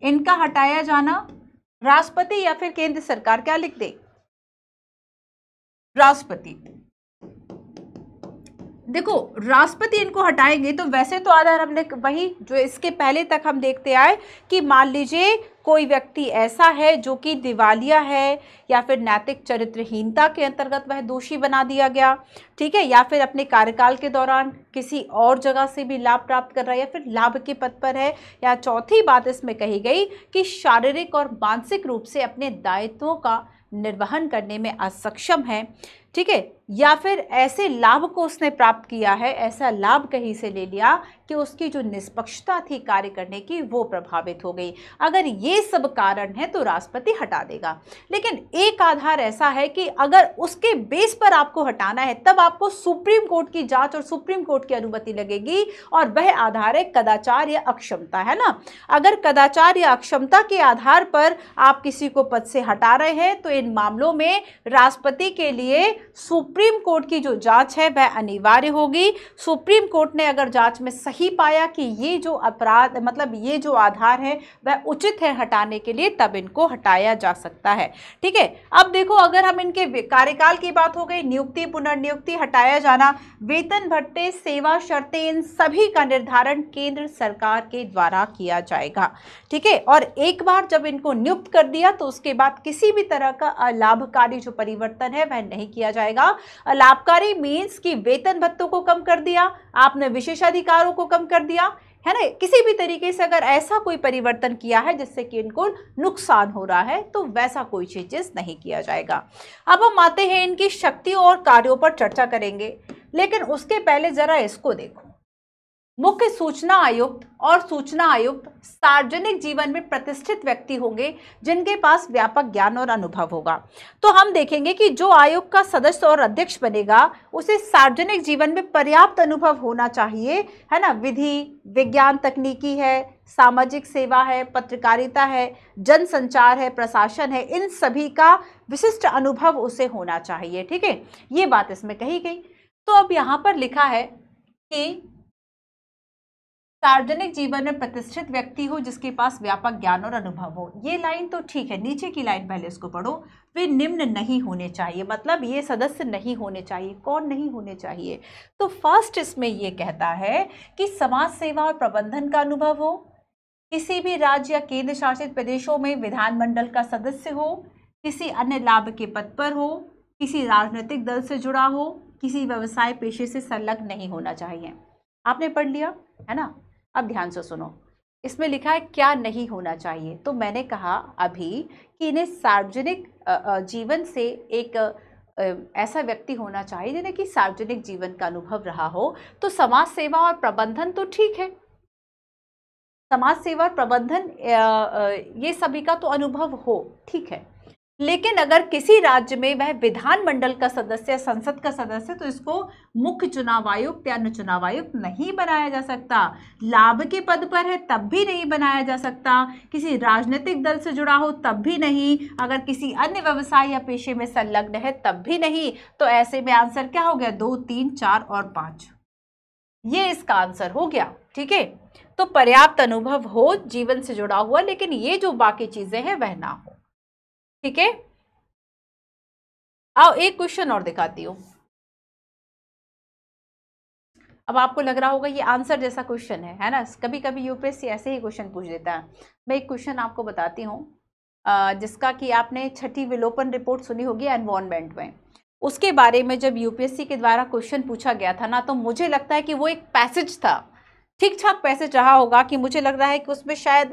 इनका हटाया जाना राष्ट्रपति या फिर केंद्र सरकार? क्या लिख दे? राष्ट्रपति। देखो, राष्ट्रपति इनको हटाएंगे तो वैसे तो आधार हमने वही जो इसके पहले तक हम देखते आए कि मान लीजिए कोई व्यक्ति ऐसा है जो कि दिवालिया है, या फिर नैतिक चरित्रहीनता के अंतर्गत वह दोषी बना दिया गया, ठीक है, या फिर अपने कार्यकाल के दौरान किसी और जगह से भी लाभ प्राप्त कर रहा है, या फिर लाभ के पद पर है, या चौथी बात इसमें कही गई कि शारीरिक और मानसिक रूप से अपने दायित्वों का निर्वहन करने में असक्षम है, ठीक है, या फिर ऐसे लाभ को उसने प्राप्त किया है, ऐसा लाभ कहीं से ले लिया कि उसकी जो निष्पक्षता थी कार्य करने की वो प्रभावित हो गई। अगर ये सब कारण है तो राष्ट्रपति हटा देगा। लेकिन एक आधार ऐसा है कि अगर उसके बेस पर आपको हटाना है तब आपको सुप्रीम कोर्ट की जांच और सुप्रीम कोर्ट की अनुमति लगेगी, और वह आधार है कदाचार या अक्षमता, है ना। अगर कदाचार या अक्षमता के आधार पर आप किसी को पद से हटा रहे हैं तो इन मामलों में राष्ट्रपति के लिए सुप्रीम कोर्ट की जो जांच है वह अनिवार्य होगी। सुप्रीम कोर्ट ने अगर जांच में सही पाया कि ये जो अपराध मतलब ये जो आधार है वह उचित है हटाने के लिए, तब इनको हटाया जा सकता है, ठीक है। अब देखो, अगर हम इनके कार्यकाल की बात हो गई, नियुक्ति, पुनर्नियुक्ति, हटाया जाना, वेतन भत्ते, सेवा शर्तें, इन सभी का निर्धारण केंद्र सरकार के द्वारा किया जाएगा, ठीक है। और एक बार जब इनको नियुक्त कर दिया तो उसके बाद किसी भी तरह का अलाभकारी जो परिवर्तन है वह नहीं किया जाएगा। अलाभकारी मीन्स कि वेतन भत्तों को कम कर दिया आपने, विशेषाधिकारों को कम कर दिया, है ना, किसी भी तरीके से अगर ऐसा कोई परिवर्तन किया है जिससे कि इनको नुकसान हो रहा है तो वैसा कोई चेंजेस नहीं किया जाएगा। अब हम आते हैं इनकी शक्तियों और कार्यों पर चर्चा करेंगे, लेकिन उसके पहले जरा इसको देखो। मुख्य सूचना आयुक्त और सूचना आयुक्त सार्वजनिक जीवन में प्रतिष्ठित व्यक्ति होंगे जिनके पास व्यापक ज्ञान और अनुभव होगा। तो हम देखेंगे कि जो आयोग का सदस्य और अध्यक्ष बनेगा उसे सार्वजनिक जीवन में पर्याप्त अनुभव होना चाहिए, है ना। विधि, विज्ञान, तकनीकी है, सामाजिक सेवा है, पत्रकारिता है, जनसंचार है, प्रशासन है, इन सभी का विशिष्ट अनुभव उसे होना चाहिए, ठीक है। ये बात इसमें कही गई। तो अब यहाँ पर लिखा है कि सार्वजनिक जीवन में प्रतिष्ठित व्यक्ति हो जिसके पास व्यापक ज्ञान और अनुभव हो। ये लाइन तो ठीक है, नीचे की लाइन पहले इसको पढ़ो। वे निम्न नहीं होने चाहिए, मतलब ये सदस्य नहीं होने चाहिए। कौन नहीं होने चाहिए? तो फर्स्ट इसमें ये कहता है कि समाज सेवा और प्रबंधन का अनुभव हो, किसी भी राज्य या केंद्र शासित प्रदेशों में विधानमंडल का सदस्य हो, किसी अन्य लाभ के पद पर हो, किसी राजनीतिक दल से जुड़ा हो, किसी व्यवसाय पेशे से संलग्न नहीं होना चाहिए। आपने पढ़ लिया, है ना। अब ध्यान से सुनो, इसमें लिखा है क्या नहीं होना चाहिए। तो मैंने कहा अभी कि इन्हें सार्वजनिक जीवन से एक ऐसा व्यक्ति होना चाहिए जिन्हें कि सार्वजनिक जीवन का अनुभव रहा हो। तो समाज सेवा और प्रबंधन तो ठीक है, समाज सेवा और प्रबंधन ये सभी का तो अनुभव हो, ठीक है। लेकिन अगर किसी राज्य में वह विधानमंडल का सदस्य, संसद का सदस्य, तो इसको मुख्य चुनाव आयुक्त या अन्य चुनाव आयुक्त नहीं बनाया जा सकता। लाभ के पद पर है तब भी नहीं बनाया जा सकता, किसी राजनीतिक दल से जुड़ा हो तब भी नहीं, अगर किसी अन्य व्यवसाय या पेशे में संलग्न है तब भी नहीं। तो ऐसे में आंसर क्या हो गया? 2, 3, 4 और 5, ये इसका आंसर हो गया, ठीक है। तो पर्याप्त अनुभव हो जीवन से जुड़ा हुआ, लेकिन ये जो बाकी चीजें हैं वह ना हो, ठीक है। आओ एक क्वेश्चन और दिखाती हूं। अब आपको लग रहा होगा ये आंसर जैसा क्वेश्चन है ना। कभी कभी यूपीएससी ऐसे ही क्वेश्चन पूछ देता है। मैं एक क्वेश्चन आपको बताती हूँ जिसका कि आपने छठी विलोपन रिपोर्ट सुनी होगी एनवायरनमेंट में, उसके बारे में जब यूपीएससी के द्वारा क्वेश्चन पूछा गया था ना, तो मुझे लगता है कि वो एक पैसेज था, ठीक ठाक पैसेज रहा होगा, कि मुझे लग रहा है कि उसमें शायद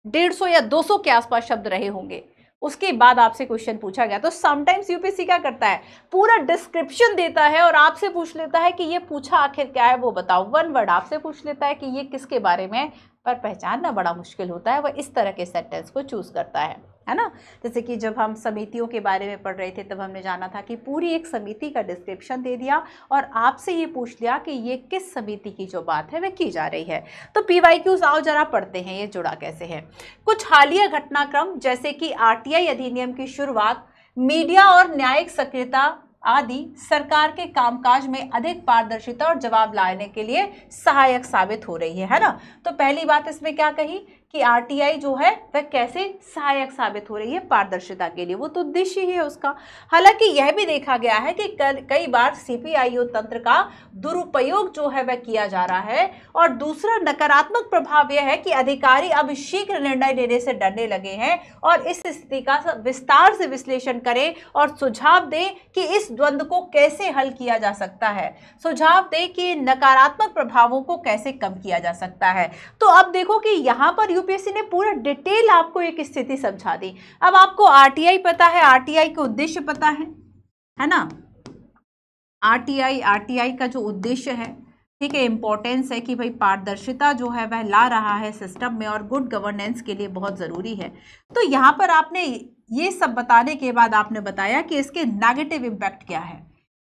150 या 200 के आसपास शब्द रहे होंगे। उसके बाद आपसे क्वेश्चन पूछा गया। तो समटाइम्स यूपीएससी क्या करता है, पूरा डिस्क्रिप्शन देता है और आपसे पूछ लेता है कि ये पूछा आखिर क्या है वो बताओ। 1 वर्ड आपसे पूछ लेता है कि ये किसके बारे में, पर पहचानना बड़ा मुश्किल होता है। वह इस तरह के सेंटेंस को चूज करता है ना। जैसे कि जब हम समितियों के बारे में पढ़ रहे थे तब हमने जाना था कि पूरी एक समिति का डिस्क्रिप्शन दे दिया और आपसे ये पूछ लिया कि ये किस समिति की जो बात है वह की जा रही है। तो पीवाईक्यूज आओ जरा पढ़ते हैं, ये जुड़ा कैसे है। कुछ हालिया घटनाक्रम जैसे कि आरटीआई अधिनियम की शुरुआत, मीडिया और न्यायिक सक्रियता आदि सरकार के कामकाज में अधिक पारदर्शिता और जवाब लाने के लिए सहायक साबित हो रही है ना। तो पहली बात इसमें क्या कही कि आरटीआई जो है वह कैसे सहायक साबित हो रही है पारदर्शिता के लिए, वो तो उद्देश्य ही है उसका। हालांकि यह भी देखा गया है कि कई बार सीपीआईओ तंत्र का दुरुपयोग जो है वह किया जा रहा है। और दूसरा नकारात्मक प्रभाव यह है कि अधिकारी अब शीघ्र निर्णय लेने से डरने लगे हैं और इस स्थिति का विस्तार से विश्लेषण करें और सुझाव दें कि इस द्वंद्व को कैसे हल किया जा सकता है, सुझाव दें कि नकारात्मक प्रभावों को कैसे कम किया जा सकता है। तो अब देखो कि यहाँ पर यूपीएससी ने पूरा डिटेल आपको एक स्थिति समझा दी। अब आपको आरटीआई पता है, आरटीआई का उद्देश्य पता है ना। आरटीआई का जो उद्देश्य है, ठीक है, इंपॉर्टेंस है कि भाई पारदर्शिता जो है वह ला रहा है सिस्टम में और गुड गवर्नेंस के लिए बहुत जरूरी है। तो यहाँ पर आपने ये सब बताने के बाद आपने बताया कि इसके नेगेटिव इम्पैक्ट क्या है,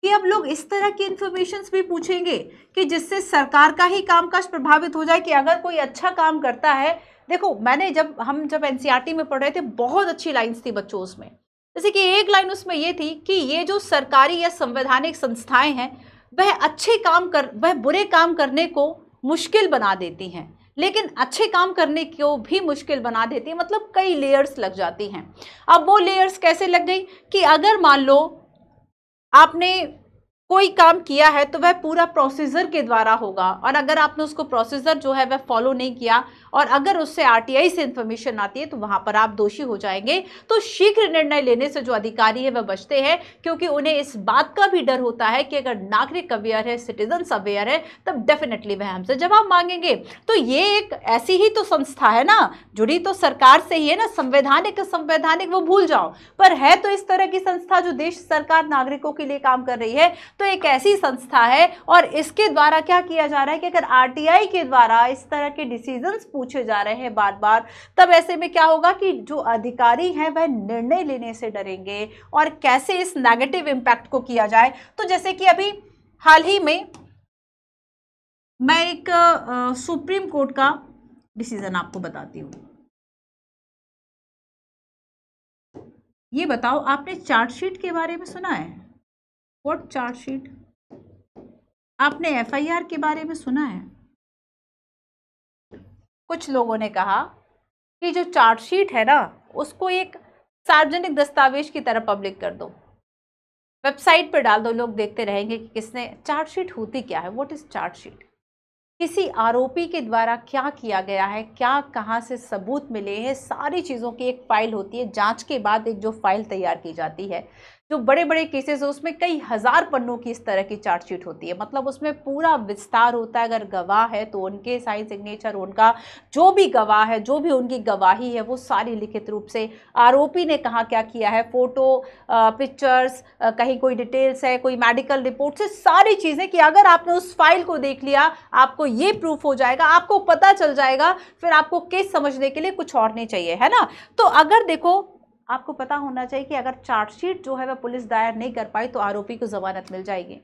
कि अब लोग इस तरह की इंफॉर्मेशन भी पूछेंगे कि जिससे सरकार का ही कामकाज प्रभावित हो जाए। कि अगर कोई अच्छा काम करता है, देखो मैंने जब एनसीईआरटी में पढ़ रहे थे बहुत अच्छी लाइन्स थी बच्चों उसमें। जैसे कि एक लाइन उसमें ये थी कि ये जो सरकारी या संवैधानिक संस्थाएं हैं वह बुरे काम करने को मुश्किल बना देती हैं, लेकिन अच्छे काम करने को भी मुश्किल बना देती है, मतलब कई लेयर्स लग जाती हैं। अब वो लेयर्स कैसे लग गई कि अगर मान लो आपने कोई काम किया है तो वह पूरा प्रोसीजर के द्वारा होगा, और अगर आपने उसको प्रोसीजर जो है वह फॉलो नहीं किया और अगर उससे आरटीआई से इंफॉर्मेशन आती है तो वहां पर आप दोषी हो जाएंगे। तो शीघ्र निर्णय लेने से जो अधिकारी है वह बचते हैं, क्योंकि उन्हें इस बात का भी डर होता है कि अगर नागरिक अवेयर है, सिटीजन्स अवेयर है, तब डेफिनेटली वह हमसे जवाब मांगेंगे। तो ये एक ऐसी ही तो संस्था है ना, जुड़ी तो सरकार से ही है ना। संवैधानिक वो भूल जाओ, पर है तो इस तरह की संस्था जो देश सरकार नागरिकों के लिए काम कर रही है। तो एक ऐसी संस्था है और इसके द्वारा क्या किया जा रहा है कि अगर आरटीआई के द्वारा इस तरह के डिसीजंस पूछे जा रहे हैं बार बार, तब ऐसे में क्या होगा कि जो अधिकारी हैं वह निर्णय लेने से डरेंगे और कैसे इस नेगेटिव इंपैक्ट को किया जाए। तो जैसे कि अभी हाल ही में मैं एक सुप्रीम कोर्ट का डिसीजन आपको बताती हूँ। ये बताओ, आपने चार्जशीट के बारे में सुना है? What chargesheet? आपने एफआईआर के बारे में सुना है? कुछ लोगों ने कहा कि जो चार्जशीट है ना उसको एक सार्वजनिक दस्तावेज की तरह पब्लिक कर दो, वेबसाइट पर डाल दो, लोग देखते रहेंगे कि किसने। चार्जशीट होती क्या है? What is chargesheet? किसी आरोपी के द्वारा क्या किया गया है, क्या कहाँ से सबूत मिले हैं, सारी चीज़ों की एक फाइल होती है। जांच के बाद एक जो फाइल तैयार की जाती है, जो बड़े बड़े केसेस है उसमें कई हजार पन्नों की इस तरह की चार्जशीट होती है, मतलब उसमें पूरा विस्तार होता है। अगर गवाह है तो उनके साइन सिग्नेचर, उनका जो भी गवाह है, जो भी उनकी गवाही है, वो सारी लिखित रूप से, आरोपी ने कहाँ क्या किया है, फोटो, पिक्चर्स, कहीं कोई डिटेल्स है, कोई मेडिकल रिपोर्ट से, सारी चीजें, कि अगर आपने उस फाइल को देख लिया आपको ये प्रूफ हो जाएगा, आपको पता चल जाएगा, फिर आपको केस समझने के लिए कुछ और नहीं चाहिए, है ना। तो अगर देखो, आपको पता होना चाहिए कि अगर चार्जशीट जो है वह पुलिस दायर नहीं कर पाई तो आरोपी को जमानत मिल जाएगी,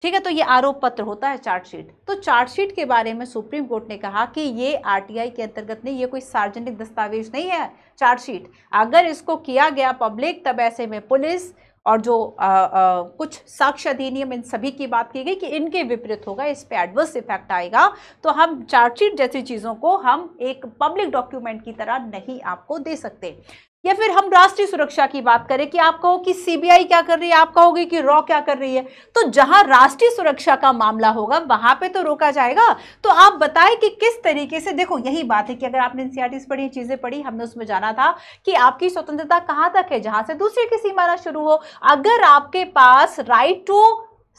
ठीक है। तो ये आरोप पत्र होता है चार्जशीट। तो चार्जशीट के बारे में सुप्रीम कोर्ट ने कहा कि ये आरटीआई के अंतर्गत नहीं, ये कोई सार्वजनिक दस्तावेज नहीं है चार्जशीट। अगर इसको किया गया पब्लिक, तब ऐसे में पुलिस और जो कुछ साक्ष्य अधिनियम, इन सभी की बात की गई कि इनके विपरीत होगा, इस पे एडवर्स इफेक्ट आएगा। तो हम चार्जशीट जैसी चीजों को हम एक पब्लिक डॉक्यूमेंट की तरह नहीं आपको दे सकते। या फिर हम राष्ट्रीय सुरक्षा की बात करें कि आप कहो कि सीबीआई क्या कर रही है, आप कहोगे कि रॉ क्या कर रही है, तो जहां राष्ट्रीय सुरक्षा का मामला होगा वहां पे तो रोका जाएगा। तो आप बताएं कि किस तरीके से, देखो यही बात है कि अगर आपने एनसीईआरटी पढ़ी, चीजें पढ़ी, हमने उसमें जाना था कि आपकी स्वतंत्रता कहां तक है, जहां से दूसरे की सीमा ना शुरू हो। अगर आपके पास राइट टू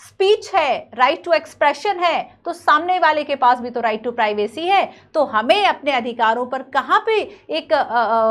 स्पीच है, राइट टू एक्सप्रेशन है, तो सामने वाले के पास भी तो राइट टू प्राइवेसी है। तो हमें अपने अधिकारों पर कहां पे एक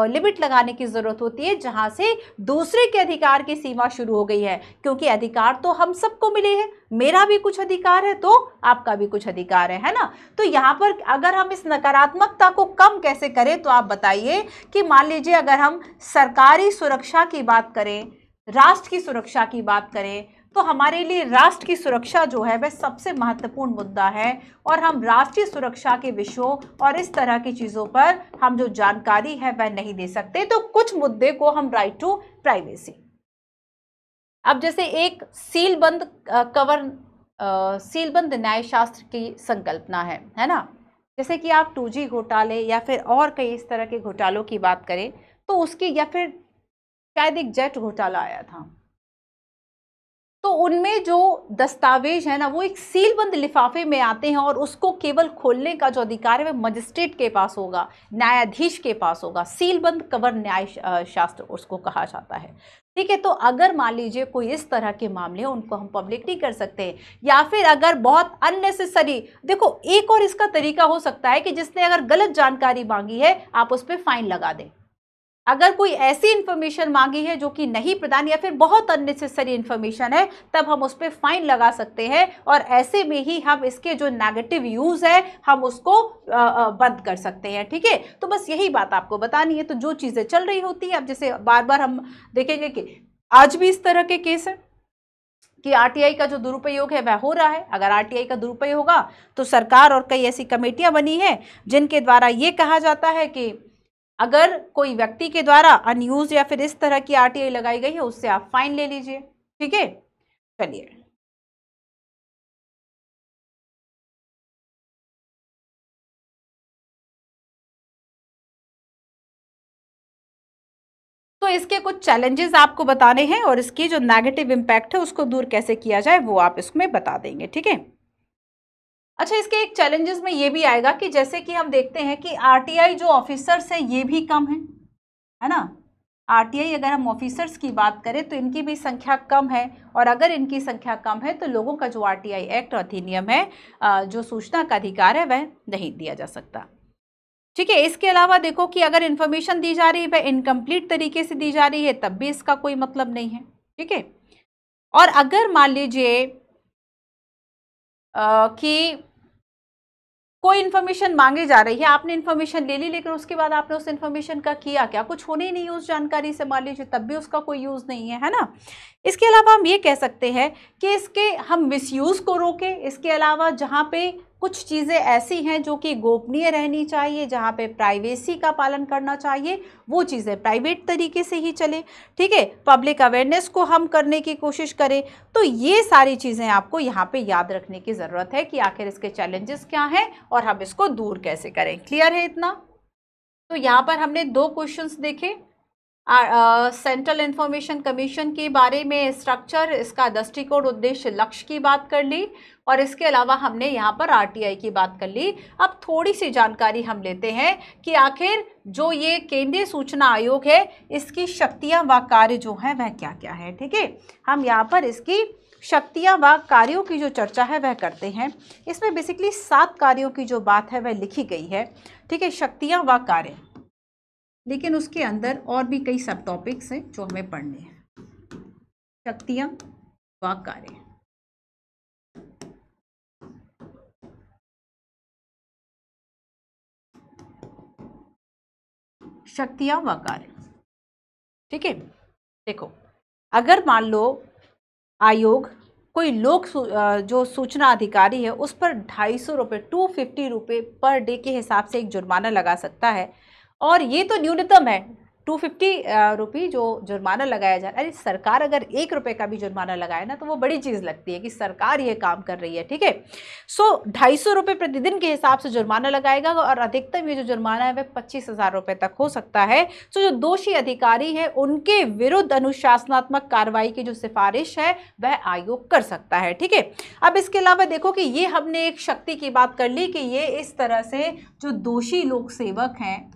लिमिट लगाने की जरूरत होती है, जहां से दूसरे के अधिकार की सीमा शुरू हो गई है, क्योंकि अधिकार तो हम सबको मिले हैं, मेरा भी कुछ अधिकार है तो आपका भी कुछ अधिकार है ना। तो यहां पर अगर हम इस नकारात्मकता को कम कैसे करें, तो आप बताइए कि मान लीजिए अगर हम सरकारी सुरक्षा की बात करें, राष्ट्र की सुरक्षा की बात करें, तो हमारे लिए राष्ट्र की सुरक्षा जो है वह सबसे महत्वपूर्ण मुद्दा है, और हम राष्ट्रीय सुरक्षा के विषयों और इस तरह की चीजों पर हम जो जानकारी है वह नहीं दे सकते। तो कुछ मुद्दे को हम राइट टू प्राइवेसी, अब जैसे एक सीलबंद सीलबंद न्यायशास्त्र की संकल्पना है ना। जैसे कि आप 2G घोटाले या फिर और कई इस तरह के घोटालों की बात करें, तो उसकी, या फिर शायद एक जेट घोटाला आया था, तो उनमें जो दस्तावेज है ना वो एक सीलबंद लिफाफे में आते हैं, और उसको केवल खोलने का जो अधिकार है वह मजिस्ट्रेट के पास होगा, न्यायाधीश के पास होगा। सीलबंद कवर न्याय शास्त्र उसको कहा जाता है, ठीक है। तो अगर मान लीजिए कोई इस तरह के मामले, उनको हम पब्लिक नहीं कर सकते, या फिर अगर बहुत अननेसेसरी, देखो एक और इसका तरीका हो सकता है कि जिसने अगर गलत जानकारी मांगी है आप उस पर फाइन लगा दें। अगर कोई ऐसी इंफॉर्मेशन मांगी है जो कि नहीं प्रदान, या फिर बहुत अननेसेसरी इंफॉर्मेशन है, तब हम उस पर फाइन लगा सकते हैं, और ऐसे में ही हम इसके जो नेगेटिव यूज है हम उसको बंद कर सकते हैं, ठीक है। तो बस यही बात आपको बतानी है। तो जो चीजें चल रही होती है, अब जैसे बार बार हम देखेंगे कि आज भी इस तरह के केस है कि आरटीआई का जो दुरुपयोग है वह हो रहा है। अगर आरटीआई का दुरुपयोग होगा तो सरकार और कई ऐसी कमेटियां बनी हैं जिनके द्वारा ये कहा जाता है कि अगर कोई व्यक्ति के द्वारा अनयूज या फिर इस तरह की आरटीआई लगाई गई है, उससे आप फाइन ले लीजिए, ठीक है। चलिए, तो इसके कुछ चैलेंजेस आपको बताने हैं, और इसकी जो नेगेटिव इम्पैक्ट है उसको दूर कैसे किया जाए वो आप इसमें बता देंगे, ठीक है। अच्छा, इसके एक चैलेंजेस में ये भी आएगा कि जैसे कि हम देखते हैं कि आरटीआई जो ऑफिसर्स हैं ये भी कम है ना। आरटीआई अगर हम ऑफिसर्स की बात करें तो इनकी भी संख्या कम है, और अगर इनकी संख्या कम है तो लोगों का जो आरटीआई एक्ट अधिनियम है, जो सूचना का अधिकार है, वह नहीं दिया जा सकता, ठीक है। इसके अलावा देखो कि अगर इंफॉर्मेशन दी जा रही है वह इनकम्प्लीट तरीके से दी जा रही है, तब भी इसका कोई मतलब नहीं है, ठीक है। और अगर मान लीजिए कि कोई इन्फॉर्मेशन मांगी जा रही है, आपने इन्फॉर्मेशन ले ली, लेकिन उसके बाद आपने उस इन्फॉर्मेशन का किया क्या, कुछ होने ही नहीं उस जानकारी से, मान लीजिए, तब भी उसका कोई यूज नहीं है ना। इसके अलावा हम ये कह सकते हैं कि इसके हम मिसयूज को रोकें। इसके अलावा जहाँ पे कुछ चीज़ें ऐसी हैं जो कि गोपनीय रहनी चाहिए, जहाँ पे प्राइवेसी का पालन करना चाहिए, वो चीज़ें प्राइवेट तरीके से ही चले, ठीक है। पब्लिक अवेयरनेस को हम करने की कोशिश करें। तो ये सारी चीज़ें आपको यहाँ पे याद रखने की ज़रूरत है कि आखिर इसके चैलेंजेस क्या हैं और हम इसको दूर कैसे करें। क्लियर है इतना? तो यहाँ पर हमने 2 क्वेश्चंस देखे, सेंट्रल इंफॉर्मेशन कमीशन के बारे में स्ट्रक्चर, इसका दृष्टिकोण, उद्देश्य, लक्ष्य की बात कर ली और इसके अलावा हमने यहाँ पर आरटीआई की बात कर ली। अब थोड़ी सी जानकारी हम लेते हैं कि आखिर जो ये केंद्रीय सूचना आयोग है इसकी शक्तियां व कार्य जो है वह क्या क्या है। ठीक है, हम यहाँ पर इसकी शक्तियां व कार्यों की जो चर्चा है वह करते हैं। इसमें बेसिकली 7 कार्यों की जो बात है वह लिखी गई है। ठीक है, शक्तियां व कार्य, लेकिन उसके अंदर और भी कई सब टॉपिक्स हैं जो हमें पढ़ने हैं। शक्तियां व कार्य, शक्तियां व कार्य। ठीक है, देखो अगर मान लो आयोग कोई लोक जो सूचना अधिकारी है उस पर 250 रुपये 250 रुपये पर डे के हिसाब से एक जुर्माना लगा सकता है, और ये तो न्यूनतम है 250 रुपये जो जुर्माना लगाया जाए। अरे सरकार अगर 1 रुपये का भी जुर्माना लगाए ना तो वो बड़ी चीज़ लगती है कि सरकार ये काम कर रही है। ठीक है, सो 250 रुपये प्रतिदिन के हिसाब से जुर्माना लगाएगा और अधिकतम ये जो जुर्माना है वह 25,000 रुपये तक हो सकता है। सो जो दोषी अधिकारी है उनके विरुद्ध अनुशासनात्मक कार्रवाई की जो सिफारिश है वह आयोग कर सकता है। ठीक है, अब इसके अलावा देखो कि ये हमने एक शक्ति की बात कर ली कि ये इस तरह से जो दोषी लोक सेवक हैं,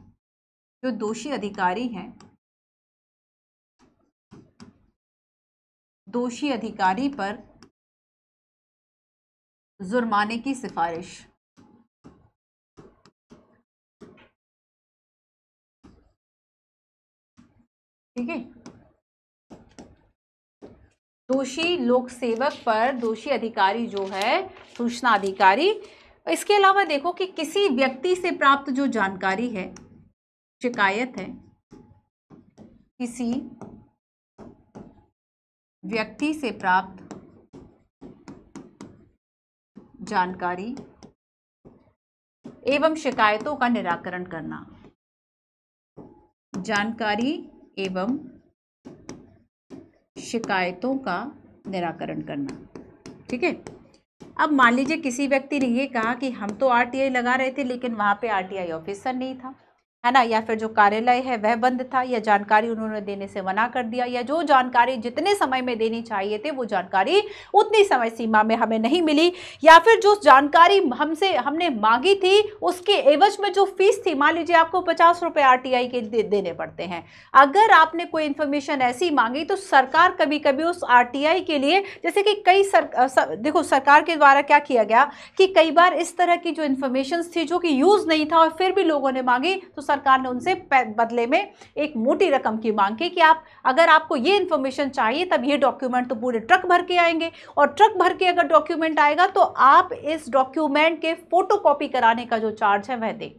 जो दोषी अधिकारी हैं, दोषी अधिकारी पर जुर्माने की सिफारिश। ठीक है, दोषी लोक सेवक पर दोषी अधिकारी जो है सूचना अधिकारी। इसके अलावा देखो कि किसी व्यक्ति से प्राप्त जो जानकारी है, शिकायत है, किसी व्यक्ति से प्राप्त जानकारी एवं शिकायतों का निराकरण करना, जानकारी एवं शिकायतों का निराकरण करना। ठीक है, अब मान लीजिए किसी व्यक्ति ने ये कहा कि हम तो आरटीआई लगा रहे थे लेकिन वहां पे आरटीआई ऑफिसर नहीं था, है ना, या फिर जो कार्यालय है वह बंद था, या जानकारी उन्होंने देने से मना कर दिया, या जो जानकारी जितने समय में देनी चाहिए थे वो जानकारी उतनी समय सीमा में हमें नहीं मिली, या फिर जो जानकारी हमने मांगी थी उसके एवज में जो फीस थी, मान लीजिए आपको 50 रुपये आरटीआई के देने पड़ते हैं। अगर आपने कोई इन्फॉर्मेशन ऐसी मांगी तो सरकार कभी कभी उस आरटीआई के लिए, जैसे कि देखो सरकार के द्वारा क्या किया गया कि कई बार इस तरह की जो इन्फॉर्मेशन थी जो कि यूज नहीं था और फिर भी लोगों ने मांगी, तो सरकार ने उनसे बदले में एक मोटी रकम की मांग की कि आप अगर आपको ये इन्फॉर्मेशन चाहिए तब ये डॉक्यूमेंट तो पूरे ट्रक भर के आएंगे, और ट्रक भर के अगर डॉक्यूमेंट आएगा तो आप इस डॉक्यूमेंट के फोटोकॉपी कराने का जो चार्ज है वह दें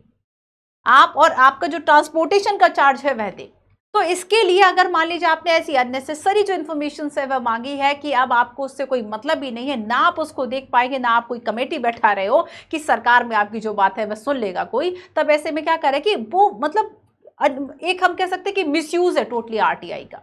आप, और आपका जो ट्रांसपोर्टेशन का चार्ज है वह दें। तो इसके लिए अगर मान लीजिए आपने ऐसी अननेसेसरी जो इन्फॉर्मेशन है वह मांगी है कि अब आपको उससे कोई मतलब ही नहीं है, ना आप उसको देख पाएंगे, ना आप कोई कमेटी बैठा रहे हो कि सरकार में आपकी जो बात है वह सुन लेगा कोई, तब ऐसे में क्या करे कि वो मतलब एक हम कह सकते हैं कि मिसयूज है टोटली आरटीआई का,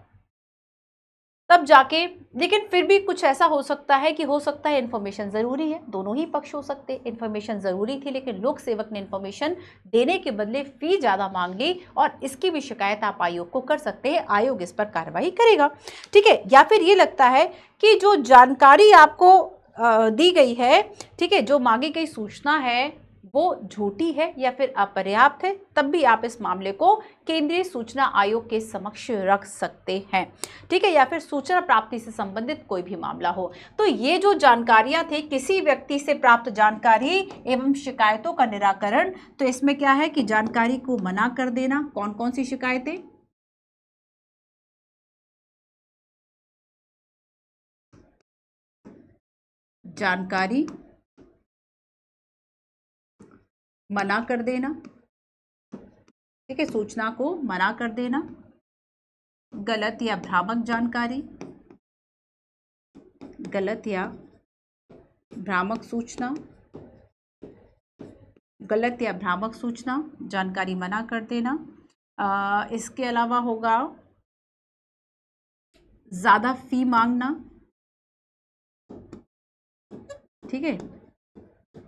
तब जाके। लेकिन फिर भी कुछ ऐसा हो सकता है कि हो सकता है इन्फॉर्मेशन ज़रूरी है, दोनों ही पक्ष हो सकते हैं, इन्फॉर्मेशन ज़रूरी थी लेकिन लोक सेवक ने इन्फॉर्मेशन देने के बदले फ़ी ज़्यादा मांग ली, और इसकी भी शिकायत आप आयोग को कर सकते हैं, आयोग इस पर कार्रवाई करेगा। ठीक है, या फिर ये लगता है कि जो जानकारी आपको दी गई है, ठीक है, जो मांगी गई सूचना है वो झूठी है या फिर अपर्याप्त है, तब भी आप इस मामले को केंद्रीय सूचना आयोग के समक्ष रख सकते हैं। ठीक है, या फिर सूचना प्राप्ति से संबंधित कोई भी मामला हो। तो ये जो जानकारियां थी, किसी व्यक्ति से प्राप्त जानकारी एवं शिकायतों का निराकरण, तो इसमें क्या है कि जानकारी को मना कर देना। कौन कौन सी शिकायतें? जानकारी मना कर देना, ठीक है, सूचना को मना कर देना, गलत या भ्रामक जानकारी, गलत या भ्रामक सूचना, गलत या भ्रामक सूचना, जानकारी मना कर देना। इसके अलावा होगा ज़्यादा फी मांगना, ठीक है,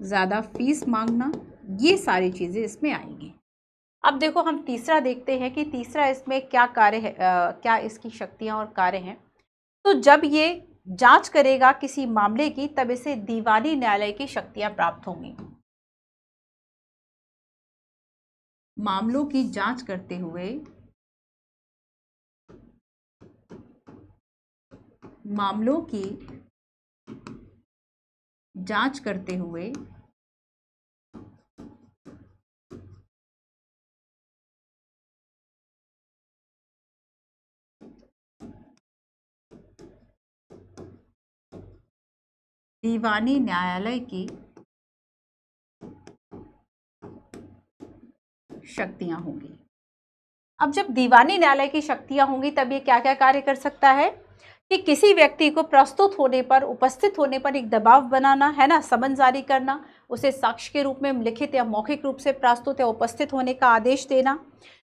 ज़्यादा फीस मांगना, ये सारी चीज़ें इसमें आएंगी। अब देखो हम तीसरा देखते हैं कि तीसरा इसमें क्या कार्य है, क्या इसकी शक्तियां और कार्य हैं। तो जब ये जांच करेगा किसी मामले की, तब इसे दीवानी न्यायालय की शक्तियां प्राप्त होंगी। मामलों की जांच करते हुए मामलों की जांच करते हुए दीवानी न्यायालय की शक्तियां होंगी। अब जब दीवानी न्यायालय की शक्तियां होंगी तब ये क्या क्या कार्य कर सकता है कि किसी व्यक्ति को प्रस्तुत होने पर, उपस्थित होने पर एक दबाव बनाना, है ना, समन जारी करना, उसे साक्ष्य के रूप में लिखित या मौखिक रूप से प्रस्तुत या उपस्थित होने का आदेश देना,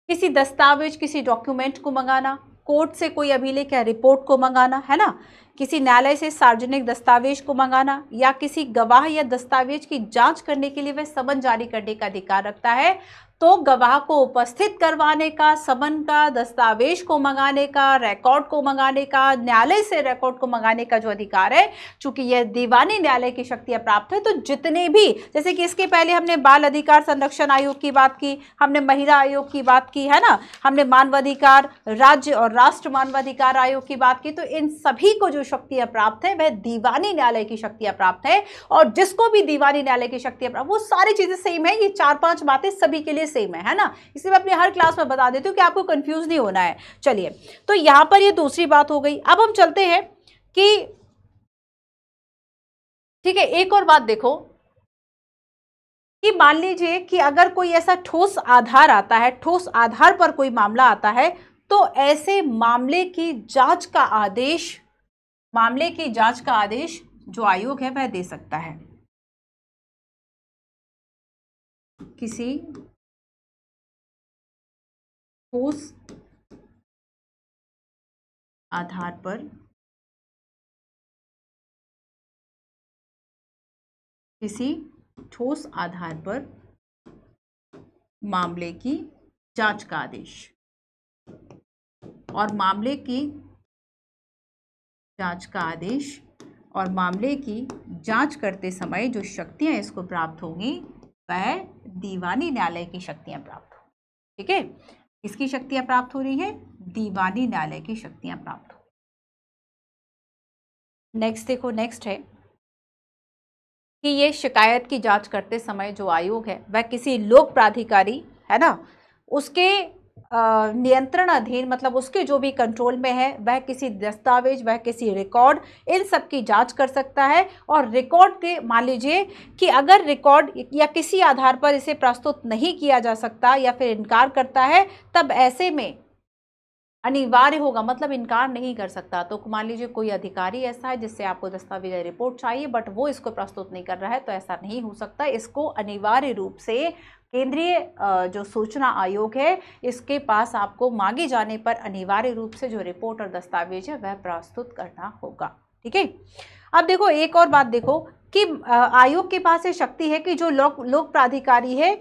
किसी दस्तावेज, किसी डॉक्यूमेंट को मंगाना, कोर्ट से कोई अभिलेख या रिपोर्ट को मंगाना, है ना, किसी न्यायालय से सार्वजनिक दस्तावेज को मंगाना, या किसी गवाह या दस्तावेज की जांच करने के लिए वह समन जारी करने का अधिकार रखता है। तो गवाह को उपस्थित करवाने का, समन का, दस्तावेज को मंगाने का, रिकॉर्ड को मंगाने का, न्यायालय से रिकॉर्ड को मंगाने का जो अधिकार है, चूंकि यह दीवानी न्यायालय की शक्तियां प्राप्त है, तो जितने भी, जैसे कि इसके पहले हमने बाल अधिकार संरक्षण आयोग की बात की, हमने महिला आयोग की बात की, है ना, हमने मानवाधिकार राज्य और राष्ट्र मानवाधिकार आयोग की बात की, तो इन सभी को जो शक्तियां प्राप्त है वह दीवानी न्यायालय की शक्तियां प्राप्त है। और जिसको भी दीवानी न्यायालय की शक्तियां प्राप्त, वो सारी चीजें सेम है, ये 4-5 बातें सभी के लिए सेम है ना, इसलिए मैं अपने हर क्लास में बता देती हूँ कि आपको कंफ्यूज नहीं होना है। चलिए, तो यहां पर ये दूसरी बात हो गई। अब हम चलते हैं कि ठीक है, एक और बात देखो कि मान लीजिए कि अगर कोई ऐसा ठोस आधार आता है, ठोस आधार पर कोई मामला आता है, तो ऐसे मामले की जांच का आदेश, मामले की जांच का आदेश जो आयोग है वह दे सकता है। किसी ठोस आधार पर, किसी ठोस आधार पर मामले की जांच का आदेश, और मामले की जांच का आदेश और मामले की जांच करते समय जो शक्तियां इसको प्राप्त होंगी वह दीवानी न्यायालय की शक्तियां प्राप्त होंगी। ठीक है, किसकी शक्तियां प्राप्त हो रही है? दीवानी न्यायालय की शक्तियां प्राप्त हो। नेक्स्ट देखो, नेक्स्ट है कि ये शिकायत की जांच करते समय जो आयोग है वह किसी लोक प्राधिकारी, है ना, उसके नियंत्रण अधीन, मतलब उसके जो भी कंट्रोल में है, वह किसी दस्तावेज, वह किसी रिकॉर्ड, इन सब की जांच कर सकता है। और रिकॉर्ड के, मान लीजिए कि अगर रिकॉर्ड या किसी आधार पर इसे प्रस्तुत नहीं किया जा सकता या फिर इनकार करता है, तब ऐसे में अनिवार्य होगा, मतलब इनकार नहीं कर सकता। तो मान लीजिए कोई अधिकारी ऐसा है जिससे आपको दस्तावेज या रिपोर्ट चाहिए, बट वो इसको प्रस्तुत नहीं कर रहा है, तो ऐसा नहीं हो सकता। इसको अनिवार्य रूप से केंद्रीय जो सूचना आयोग है, इसके पास आपको मांगे जाने पर अनिवार्य रूप से जो रिपोर्ट और दस्तावेज है वह प्रस्तुत करना होगा। ठीक है, अब देखो एक और बात देखो कि आयोग के पास ये शक्ति है कि जो लोक प्राधिकारी है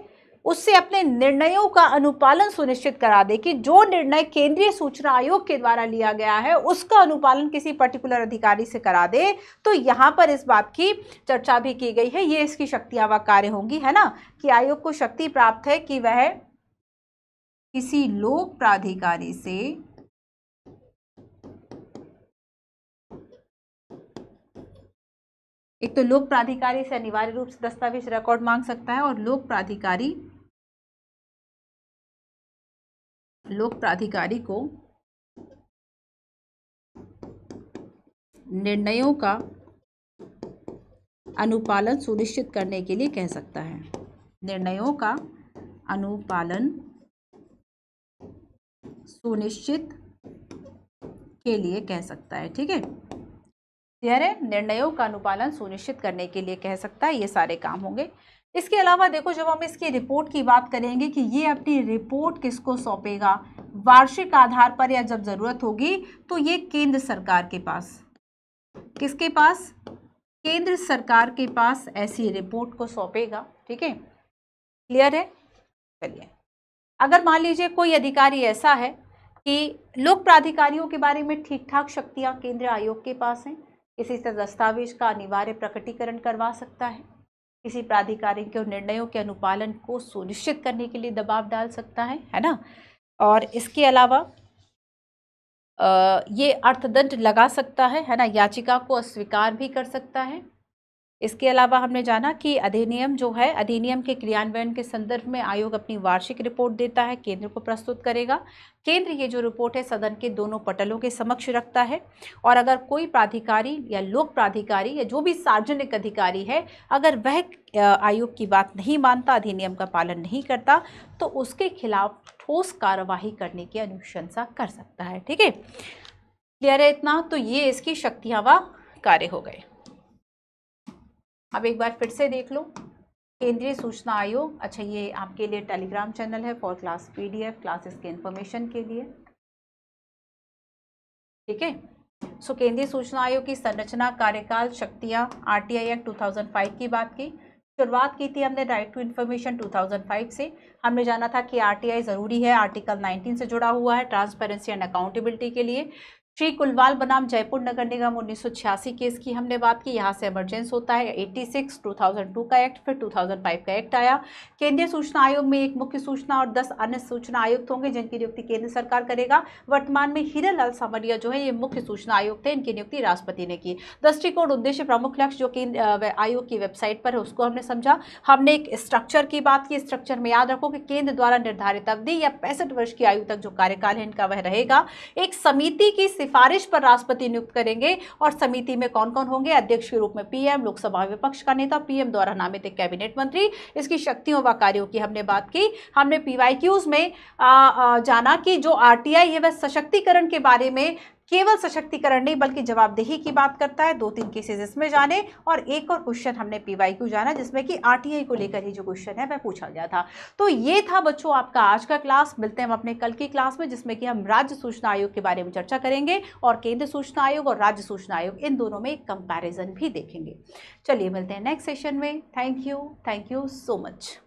उससे अपने निर्णयों का अनुपालन सुनिश्चित करा दे, कि जो निर्णय केंद्रीय सूचना आयोग के द्वारा लिया गया है उसका अनुपालन किसी पर्टिकुलर अधिकारी से करा दे। तो यहां पर इस बात की चर्चा भी की गई है, ये इसकी शक्तियां व कार्य होंगी, है ना, कि आयोग को शक्ति प्राप्त है कि वह किसी लोक प्राधिकारी से एक तो लोक प्राधिकारी से अनिवार्य रूप से दस्तावेज रिकॉर्ड मांग सकता है, और लोक प्राधिकारी को निर्णयों का अनुपालन सुनिश्चित करने के लिए कह सकता है, निर्णयों का अनुपालन सुनिश्चित के लिए कह सकता है। ठीक है, क्लियर है, निर्णयों का अनुपालन सुनिश्चित करने के लिए कह सकता है, ये सारे काम होंगे। इसके अलावा देखो, जब हम इसकी रिपोर्ट की बात करेंगे कि ये अपनी रिपोर्ट किसको सौंपेगा, वार्षिक आधार पर या जब जरूरत होगी, तो ये केंद्र सरकार के पास, किसके पास? केंद्र सरकार के पास ऐसी रिपोर्ट को सौंपेगा। ठीक है, क्लियर है, चलिए अगर मान लीजिए कोई अधिकारी ऐसा है कि लोक प्राधिकारियों के बारे में ठीक ठाक शक्तियां केंद्र आयोग के पास हैं, किसी से दस्तावेज का अनिवार्य प्रकटीकरण करवा सकता है, किसी प्राधिकारी के निर्णयों के अनुपालन को सुनिश्चित करने के लिए दबाव डाल सकता है ना। और इसके अलावा ये अर्थदंड लगा सकता है ना, याचिका को अस्वीकार भी कर सकता है। इसके अलावा हमने जाना कि अधिनियम जो है, अधिनियम के क्रियान्वयन के संदर्भ में आयोग अपनी वार्षिक रिपोर्ट देता है, केंद्र को प्रस्तुत करेगा। केंद्र ये जो रिपोर्ट है सदन के दोनों पटलों के समक्ष रखता है। और अगर कोई प्राधिकारी या लोक प्राधिकारी या जो भी सार्वजनिक अधिकारी है, अगर वह आयोग की बात नहीं मानता, अधिनियम का पालन नहीं करता, तो उसके खिलाफ ठोस कार्यवाही करने की अनुशंसा कर सकता है। ठीक है, क्लियर है इतना? तो ये इसकी शक्तियां व कार्य हो गए। अब एक बार फिर से देख लो, केंद्रीय सूचना आयोग। अच्छा, ये आपके लिए टेलीग्राम चैनल है फॉर क्लास PDF, क्लासेस के इंफॉर्मेशन के लिए। ठीक है, सो केंद्रीय सूचना आयोग की संरचना, कार्यकाल, शक्तियां, RTI एक्ट 2005 की बात की। शुरुआत की थी हमने राइट टू इन्फॉर्मेशन 2005 से। हमने जाना था कि RTI ज़रूरी है, आर्टिकल 19 से जुड़ा हुआ है ट्रांसपेरेंसी एंड अकाउंटेबिलिटी के लिए। श्री कुलवाल बनाम जयपुर नगर निगम 1986 केस की हमने बात की, यहाँ से इमरजेंस होता है। 86 2002 का एक्ट, फिर 2005 का एक्ट आया। केंद्रीय सूचना आयोग में एक मुख्य सूचना और 10 अन्य सूचना आयुक्त होंगे जिनकी नियुक्ति केंद्र सरकार करेगा। वर्तमान में हीरालाल सामरिया जो है ये मुख्य सूचना आयुक्त थे, इनकी नियुक्ति राष्ट्रपति ने की। दृष्टिकोण, उद्देश्य, प्रमुख लक्ष्य जो केंद्र आयोग की वेबसाइट पर है उसको हमने समझा। हमने एक स्ट्रक्चर की बात की। स्ट्रक्चर में याद रखो कि केंद्र द्वारा निर्धारित अवधि या 65 वर्ष की आयु तक जो कार्यकाल है इनका वह रहेगा। एक समिति की सिफारिश पर राष्ट्रपति नियुक्त करेंगे और समिति में कौन कौन होंगे? अध्यक्ष के रूप में PM, लोकसभा विपक्ष का नेता, PM द्वारा नामित एक कैबिनेट मंत्री। इसकी शक्तियों व कार्यों की हमने बात की। हमने PYQs में जाना कि जो RTI है वह सशक्तिकरण के बारे में केवल सशक्तिकरण नहीं बल्कि जवाबदेही की बात करता है। 2-3 केसेस इसमें जाने और एक और क्वेश्चन हमने PYQ जाना जिसमें कि RTI को लेकर ही जो क्वेश्चन है वह पूछा गया था। तो ये था बच्चों आपका आज का क्लास। मिलते हैं हम अपने कल की क्लास में जिसमें कि हम राज्य सूचना आयोग के बारे में चर्चा करेंगे और केंद्र सूचना आयोग और राज्य सूचना आयोग इन दोनों में एक कंपैरिजन भी देखेंगे। चलिए मिलते हैं नेक्स्ट सेशन में। Thank you so much.